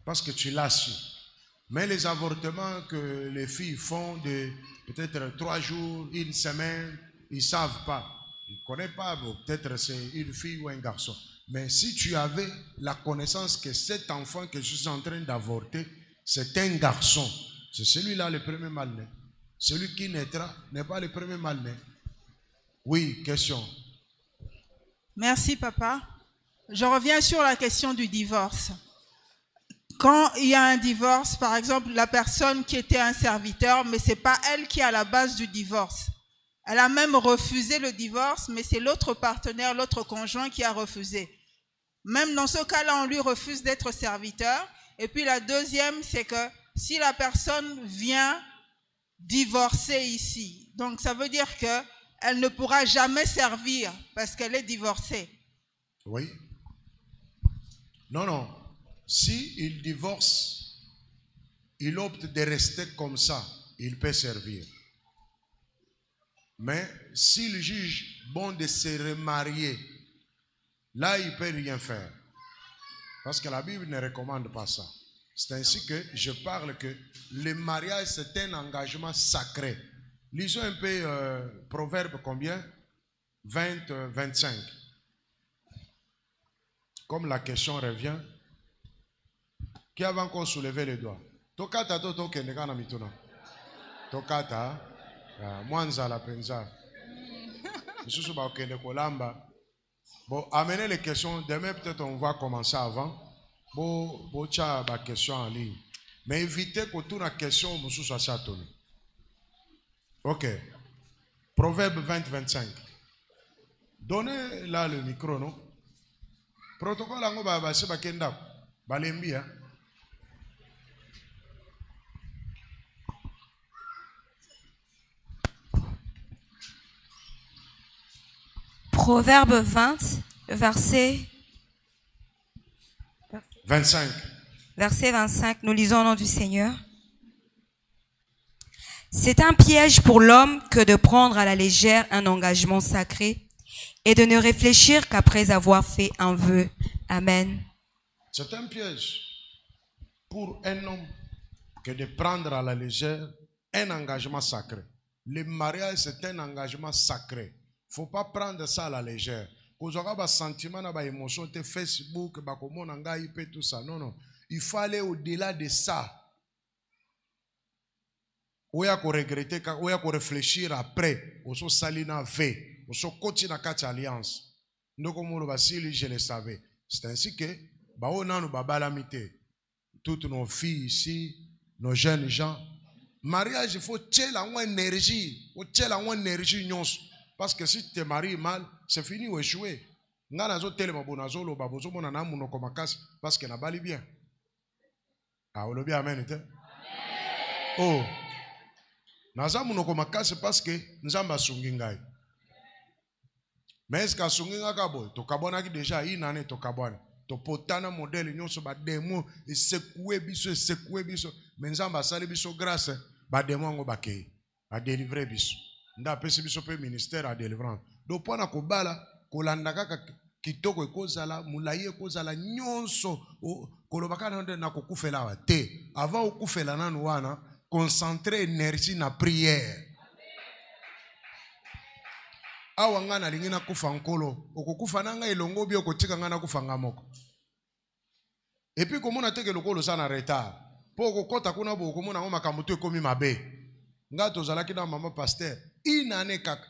S12: Parce que tu l'as su. Mais les avortements que les filles font de peut-être 3 jours, 1 semaine, ils ne savent pas. Ils ne connaissent pas, peut-être c'est une fille ou un garçon. Mais si tu avais la connaissance que cet enfant que je suis en train d'avorter, c'est un garçon, c'est celui-là le premier mal-né. Celui qui naîtra n'est pas le premier mal-né. Oui, question.
S13: Merci, papa. Je reviens sur la question du divorce. Quand il y a un divorce, par exemple, la personne qui était un serviteur, mais ce n'est pas elle qui est à la base du divorce. Elle a même refusé le divorce, mais c'est l'autre partenaire, l'autre conjoint qui a refusé. Même dans ce cas-là, on lui refuse d'être serviteur. Et puis la deuxième, c'est que si la personne vient divorcer ici, donc ça veut dire qu'elle ne pourra jamais servir parce qu'elle est divorcée.
S1: Oui. Non. Si il divorce, il opte de rester comme ça, il peut servir. Mais s'il juge bon de se remarier, là, il ne peut rien faire. Parce que la Bible ne recommande pas ça. C'est ainsi que je parle que le mariage, c'est un engagement sacré. Lisons un peu Proverbe combien? 20, 25. Comme la question revient, qui a encore soulevé les doigts? Tokata toto kenega na mituna. Tokata mwanza la penza. Misusu ba okende kolamba. Bon, amenez les questions. Demain peut-être on va commencer avant. Bon, tcha ba question en ligne. Mais évitez que toute la question misusu soit chatone. Ok. Proverbe 20-25. Donnez là le micro, non? Protocole ango ba se ba kenda balembi hein.
S3: Proverbe 20, verset
S1: 25.
S3: Verset 25, nous lisons au nom du Seigneur. C'est un piège pour l'homme que de prendre à la légère un engagement sacré et de ne réfléchir qu'après avoir fait un vœu. Amen.
S1: C'est un piège pour un homme que de prendre à la légère un engagement sacré. Le mariage, c'est un engagement sacré. Il ne faut pas prendre ça à la légère. Quand on a des sentiments, des émotions, Facebook, tout ça. Non, non. Il faut aller au-delà de ça. On a regretter, on a réfléchir après. On a salina V. On a continué à cette alliance. Donc, je le savais. C'est ainsi que, on a toutes nos filles ici, nos jeunes gens. Mariage, il faut telle énergie. Il faut telle énergie. Parce que si tu te maries mal, c'est fini ou échoué. Parce que na bali bien. Ah, on bien amen. Oh. Naza munoko makasi parce que nzamba sungi ngai. Mais est-ce que sungi nga boy to kabona ki déjà inane to kabona. To potana modèle nyonso ba demo et secouer biso mais nzamba sali biso grâce ba demo ngo bakei. A délivrer biso. Nda pesi biso pe ministère à délivrance. Do pona ko bala ko landa kaka kitoko ekozala mulaye ekozala nyonso kolobaka na kokufela wa te avant okufela nanu wana concentrer énergie na prière. Awa ngana lingina kufa nkolo okokufa nanga elongo bi okotika ngana kufa ngamoko. Et puis komona teke lokolo sa na retard. Po okokota kuna bo komona ngo makambo to ekomi mabe. Nga tozalaki na mama pasteur inane kaka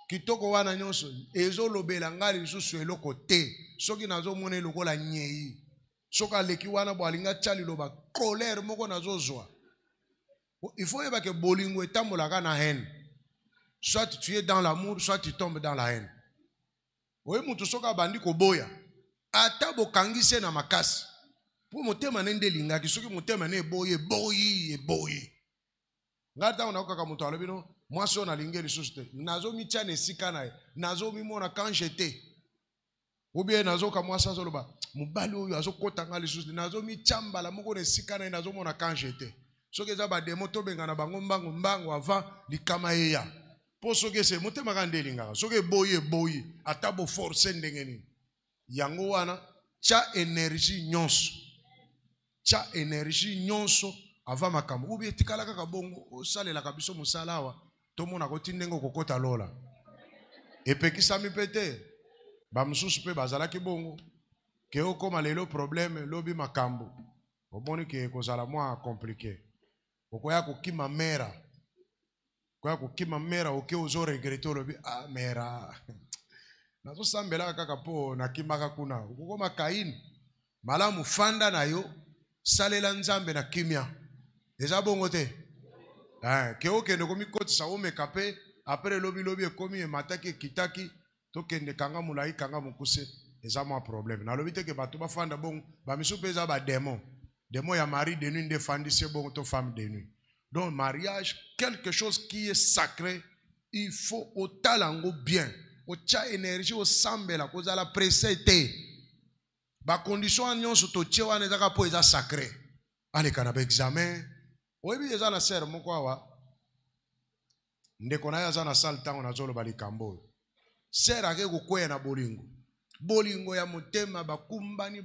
S1: kitoko wana nyonso ezolobela ngali lisusu eloko te soki nazomona eloko la nyei soka leki wana bo alinga tchali loba colère moko nazozwa. Il faut que bolingo etambolaka na haine. Soit tu es dans l'amour, soit tu tombes dans la haine. Oye mutu soka bandi ko boya ata bokangise na makasi po motema nende lingaki soki motema ne boyi ngata unakoka mutu alobino moi so na lingeli suste nazo michane sikana nazo mimona quand j'étais ou bien nazo ka moi sans loba mubali oyo azo kota ngali suste nazo michamba la moko ne sikana nazo mona quand j'étais soki za ba demo to benga na bango mbango avant likama yeya po soki se motema kande lingaka soki boyi ata bo forcer ndengeni yango wana cha énergie nyonso avant makambo ubi etikala kaka bongo osalela kabiso musalawa tomona kotindengo kokota lola epekisami pete bamususu pe bazalaki bongo ke okoma lelo problème lobi makambo oboni ke kozala mwa compliqué okoya kokima mera oke ozo regretter lobi ah mera nazo sambela kaka po nakimaka kuna okoma Kain malamu fanda na yo salela nzambe na kimia eza bongo te ke okende komi kotisa omeka pe après lobi ekomi emataki kitaki tokende kanga mulai kanga mukuse eza mwa problème nalobi te ke bato bafanda bongo bamisu pe eza ba démon ya mari de nuit nde fandisi bongo to femme de nuit. Donc mariage quelque chose qui est sacré, il faut otalango bien ocha énergie osambela kozala pressé te ba condition nyonso to tie wana ezaka po eza sacré ale kana ba examen oyebi eza na ser moko awa ndeko na ya za na salle tango na zolo balikambo ser ake kokwea na bolingo ya motema bakumbani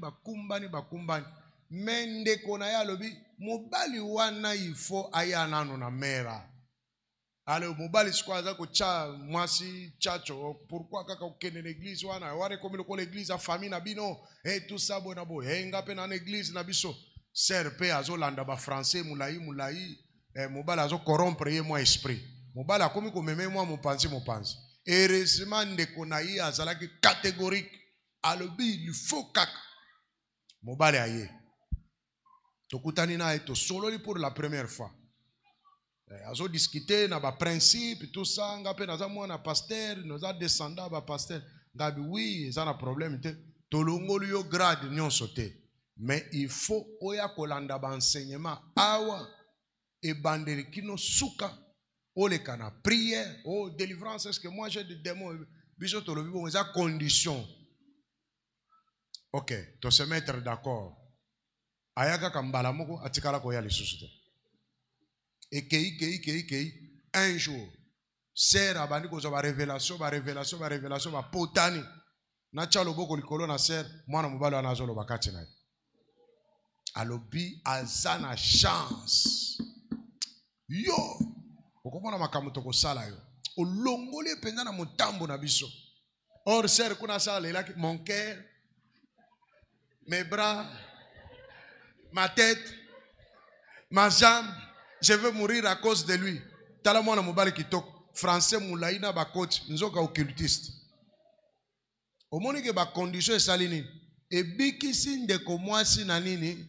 S1: mais ndeko na ya lobi mobali wana ifo aya nano na mera ale mobali sikwa za ko cha mwasi chacho pourquoi kaka okende na église wana ware comme le l'église a famille na bino et tout ça bona bo henga pe na église na biso ser pe azolanda ba français mulai mobali azo corrompre ye moi esprit mobali akomi ko meme moi mopanzi heureusement ndeko na ye azalaki catégorique alobi il faut kaka mobali aye tokutani na eto sololi pour la première fois azo discuter na ba principe tout ça ngape naza mwana pasteur noza descendant ba pasteur ngabi oui ça na problème te tolongoli yo grade nyonso te mais il faut oya kolanda ba enseignement awa e bandeli kino suka oleka na prière oh délivrance est-ce que moi j'ai des démons biso tolobi bon eza condition. Ok, to se mettre d'accord. Ayaka kambala moko atikala ko ya lisusu te. Et kei un jour sert abandi ko ba révélation ba potani na chalo boko likolo na sert mwana mobalo anazolo bakati na alobi azana chance yo okomona makamuto ko sala yo olongole penza na mutambo na biso or sert kuna sala elaki mon cœur, mes bras, ma tête, ma jambe, je veux mourir à cause de lui. Tala mwana mobali kitoko, français moulaina ba coach, nzoka occultiste. Omoni ke ba condition esali nini? Ebikisi ndeko mwasi na nini?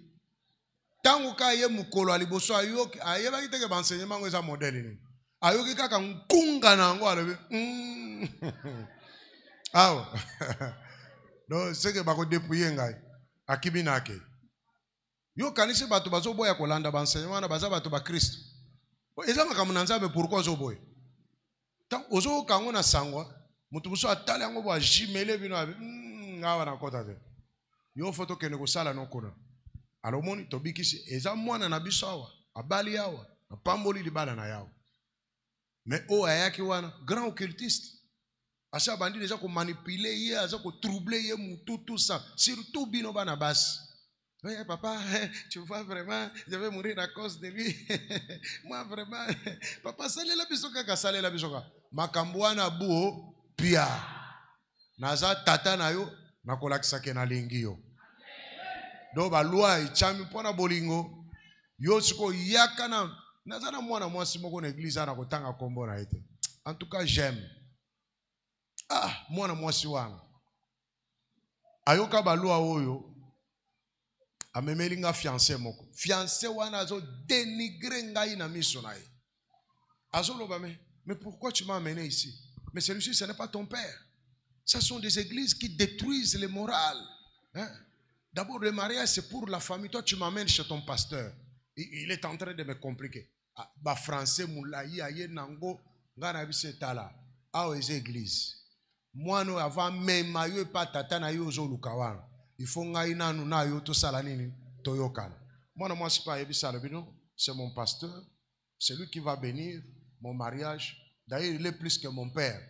S1: Tangu ka ye mukolo aliboso ayoki, ayeba kiteke ba enseignement ngo eza modèle nini? Ayoki kaka nkunga na ngo alobi. Awo. No, seke ba ko dépouiller ngai. Akibinake. Yo kanisi batu bazo boya kolanda ba enseignement na baza batu ba Christ. Eza makamuna nzabe pourquoi zo boya? Tant ozo kango na sangwa, mutu buso atale yango bo ajimele bino abi. Ngawa na kota te. Yo foto kene ko sala no kona. Alo moni to bikisi eza mwana na biso awa, abali awa, apamboli libala na yawo. Mais o ayaki wana grand occultiste. Acha bandi déjà ko manipuler hier, acha ko troubler hier tout ça, surtout bino bana bas. Ouais, papa, tu vois vraiment, je vais mourir à cause de lui. Moi vraiment, papa salé la bisoka ka salé la bisoka. Makambwana buo pia. Naza tata na yo nakolakisa ke na lingi yo. Do ba loi ichami pona bolingo. Yo siko yaka na naza na mwana mwasi moko na église ana kotanga kombo na ete. En tout cas, j'aime. Ah, mwana mwasi wana. Ayoka balua oyo. Amemeli nga fiancé moko. Fiancé wana azo dénigrer ngai na miso na ye. Azo loba mais pourquoi tu m'as amené ici? Mais celui-ci, ce n'est pas ton père. Ce sont des églises qui détruisent les morales. Hein? D'abord, le mariage, c'est pour la famille. Toi, tu m'amènes chez ton pasteur. Il est en train de me compliquer. Ah, ba français moulayi aye nango ngana bise tala. Ah, les églises. Moi, nous avons même maillot pas tata na yo zo lukawana. Il faut ngai nanu na yo to sala nini toyokana. Moi, c'est pas ebisa lebino, c'est mon pasteur. C'est lui qui va bénir mon mariage. D'ailleurs, il est plus que mon père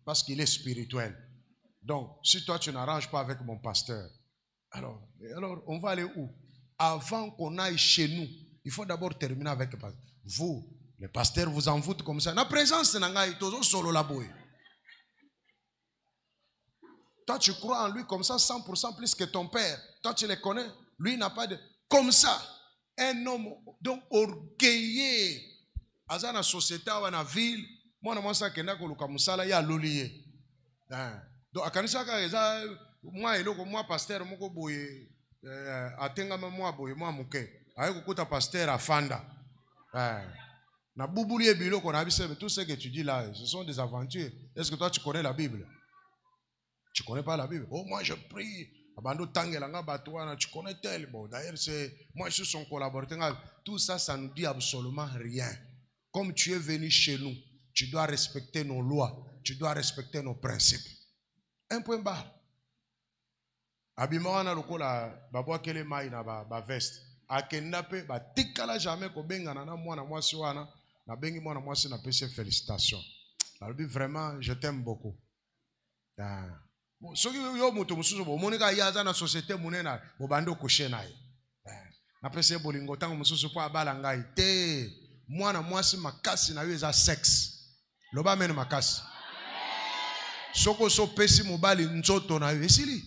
S1: parce qu'il est spirituel. Donc, si toi tu n'arranges pas avec mon pasteur, alors on va aller où? Avant qu'on aille chez nous, il faut d'abord terminer avec le pasteur. Vous, le pasteur vous envoûte comme ça. La présence n'a toujours solo la boue. Toi, tu crois en lui comme ça 100% plus que ton père. Toi, tu le connais. Lui n'a pas de... Comme ça, un homme donc orgueilleux. Dans la société, dans la ville, moi, je sais que je suis lolier. Donc, à Kanisa, moi, pasteur, moi, pasteur à Fanda. Na bouboulier bilo qu'on a vu, tout ce que tu dis là, ce sont des aventures. Est-ce que toi tu connais la Bible? Tu connais pas la Bible? Oh, moi je prie. Abando tangelanga batouana, tu connais tel. Bon, d'ailleurs, c'est moi je suis son collaborateur. Tout ça, ça nous dit absolument rien. Comme tu es venu chez nous, tu dois respecter nos lois, tu dois respecter nos principes. Un point barre. Abimawana lokola babwa kele mai na ba veste. Akenda pe ba tikala jamais ko benga na mwana mwasi wana na bengi mwana mwasi na pese félicitations. Alors vraiment je t'aime beaucoup. Soki yo mutu mususu bo monika yaza na société munena bo bando kushe naye. Na pese bolingo tango mususu po abala ngai te mwana mwasi makasi na yo eza sexe. Loba mena makasi. Soko so pesi mobali nzoto na yo esili.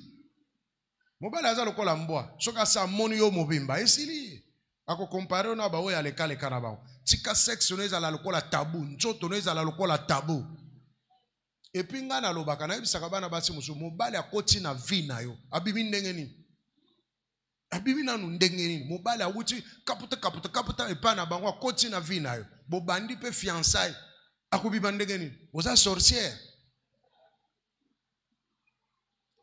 S1: Mobali aza lokola mbwa. Soka sa moni yo mobimba esili. Ako compare na ba oya lekale kana ba. Tika sexe no ezala lokola tabou, nzoto no ezala lokola tabou. Et puis nga na lobaka na yebisaka bana basi musu mobali akoti na vie na yo. Abimi ndenge nini? Abimi nanu ndenge nini? Mobali awuti kaputa epa na bango akoti na vie na yo. bobandi pe fiançailles akobima ndenge nini oza sorcière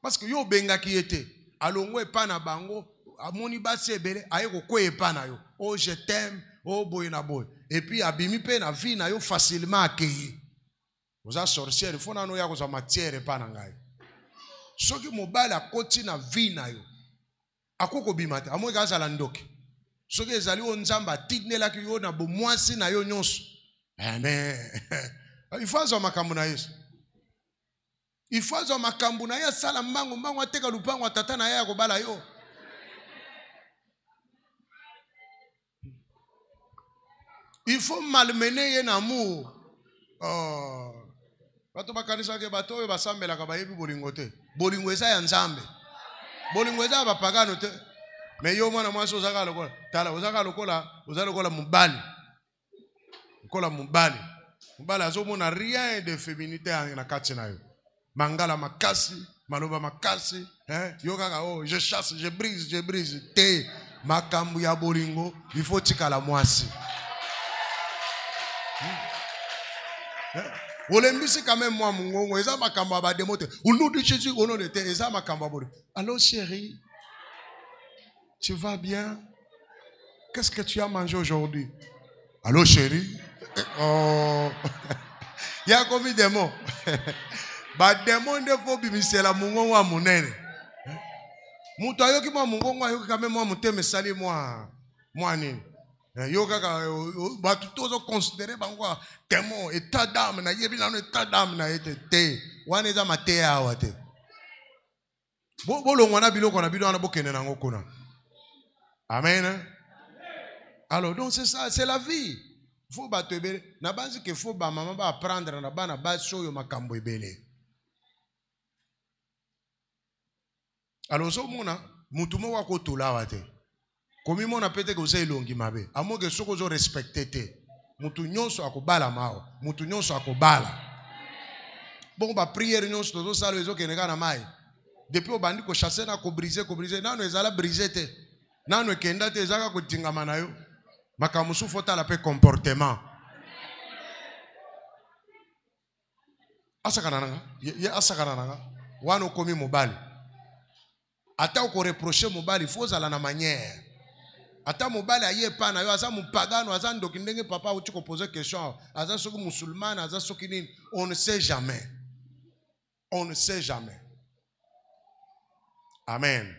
S1: parce que yo bengaki ete alongo epa na bango amoni basi ebele aye kokwe epa na yo oh je t'aime oh boy na boy et puis abimi pe na vie na yo facilement accueilli oza sorcière il faut nano ya kozwa matière epa na ngai soki mobali akoti na vie na yo akokobima te amoki azala ndoki soki ezali o nzambe atindelaki yo na bomwasi na yo nyonso mais il faut azwa makambo na yesu il faut azwa makambo na ye asala mbango ateka lupango atata na ye akobala yo il faut malmener ye na amour bato bakanisaka bato oyo basambelaka bayebi bolingo te bolingo eza ya nzambe bolingo eza ya bapagano te mais yo mwana mwasi ozaka lokola tala ozaka lokola mobali lokola mobali azomona rien de féminité na kati na yo mangala makasi maloba makasi yo kaka oh je chasse je brise te makambo ya bolingo il faut tikala mwasi olembisi quand même moi mungongo eza makambo ya bademo te au nom de Jésus au nom de te eza makambo ya bolingo. Allô chérie, tu vas bien? Qu'est-ce que tu as mangé aujourd'hui? Allô chérie? Oh il y a combien de mots? Ba démon de fo bimisela mungongo wa munene. Mutu ayoki mwa mungongo ayoki quand même mwa muteme sali mwa nini? Yo kaka batu tozo considérer bango démon état d'âme na yebi na état d'âme na te wana eza mate awa te. Bolongwa na biloko na biloko na bokende nango kuna. Amen. Alors donc c'est ça, c'est la vie. Faut bato ebele na banzi ke faut ba mama ba apprendre na bana ba soyo makambo ebele. Alors so mona mutu mo wa ko tolawa te. Komi mona pete ko ze longi mabe. Amoge soko zo respecter te. Mutu nyonso akobala mao. Mutu nyonso akobala. Bon ba prière nyonso tozo salo ezo keneka na mai. Depuis au bandi ko chasser na ko briser nano ezala briser te. Nano ekenda te ezaka ko tingama na yo. Makamusu fota la pe comportement. Asakana nanga. Ye asakana nanga. Wano komi mobali. Ata ko reprocher mobali faut zala na manière. Ata mobali aye pa na yo aza mupagano aza ndoki ndenge papa uti ko poser question aza soki musulman aza soki nini on ne sait jamais. On ne sait jamais. Amen.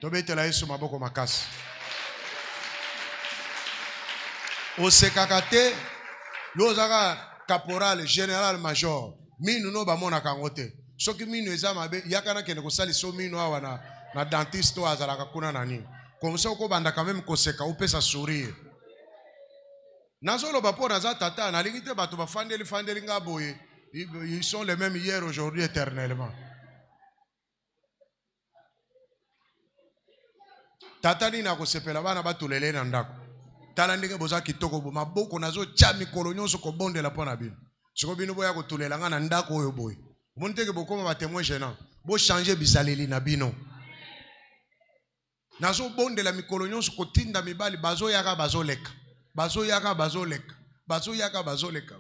S1: Tobetela Yesu maboko makasi. Osekakate lozaka caporal général major minu no ba mona kangote soki minu eza mabe yakana kene ko sali so minu awa na dentiste to azalaka kuna nani comme ça ko banda quand même ko seka ou pesa sourire nazolo ba pona za tata na lingite bato ba fandeli ngaboye ils sont les mêmes hier aujourd'hui éternellement. Tata ni na ko sepela bana batulele na ndako tala ndenge boza kitoko bo maboko nazo tia mikolo nyonso ko bondela pona bino siko bino boya ko tulela nga na ndako oyo boy moniteke bokoma ba témoin gênant bo changer bisaleli na bino nazo bondela mikolo nyonso ko tinda mibali bazo yaka bazoleka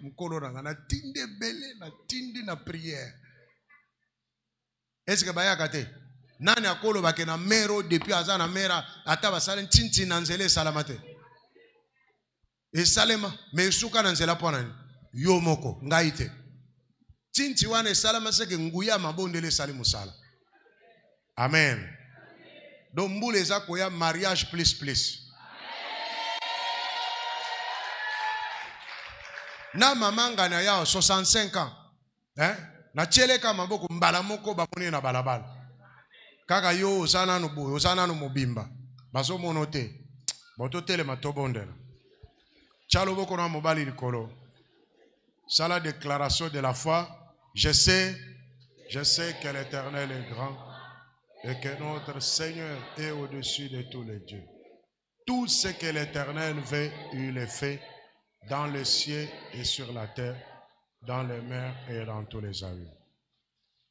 S1: mukolo nanga na tinde bele na tindi na prière. Est-ce que bayaka te nani akolo bake na mero depuis azana mera ata basale tinti na nzele salamate et salema mais suka na nzela pona yo moko ngaite tinti wana salama seke nguya mabondele sali musala. Amen. Donc mbule eza koya mariage plus na mamanga na yao 65 ans na cheleka maboko mbala moko bamoni na balabala kaka yo osana no boy osana no mobimba baso monote boto tele matobondela chalo boko na mobali likolo sala déclaration de la foi. Je sais que l'Éternel est grand et que notre Seigneur est au-dessus de tous les dieux. Tout ce que l'Éternel veut, il le fait dans les cieux et sur la terre, dans les mers et dans tous les abîmes.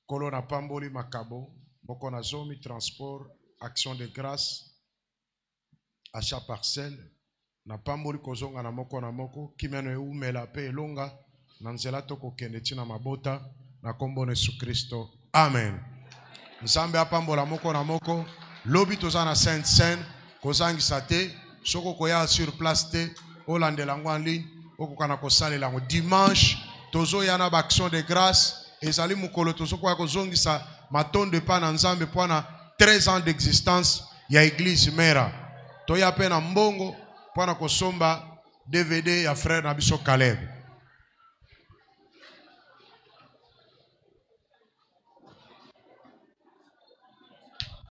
S1: Kolona pamboli makabo, bokona zomi transport, action de grâce, achat parcelle, na pamboli kozonga na moko kimeno eumela pe elonga na nzela tokokende tina mabota na kombo na Yesu Kristo. Amen. Nzambe apambola moko na moko lobi toza na Sainte Seine kozangisa te soko koya sur place te olandela ngo en ligne okokana kosalela ngo dimanche tozo yana ba action de grâce ezali mukolo tozo koya kozongisa matondo pa na Nzambe pona 13 ans d'existence ya église mera toya pe na mbongo pona kosomba DVD ya frère na biso Caleb.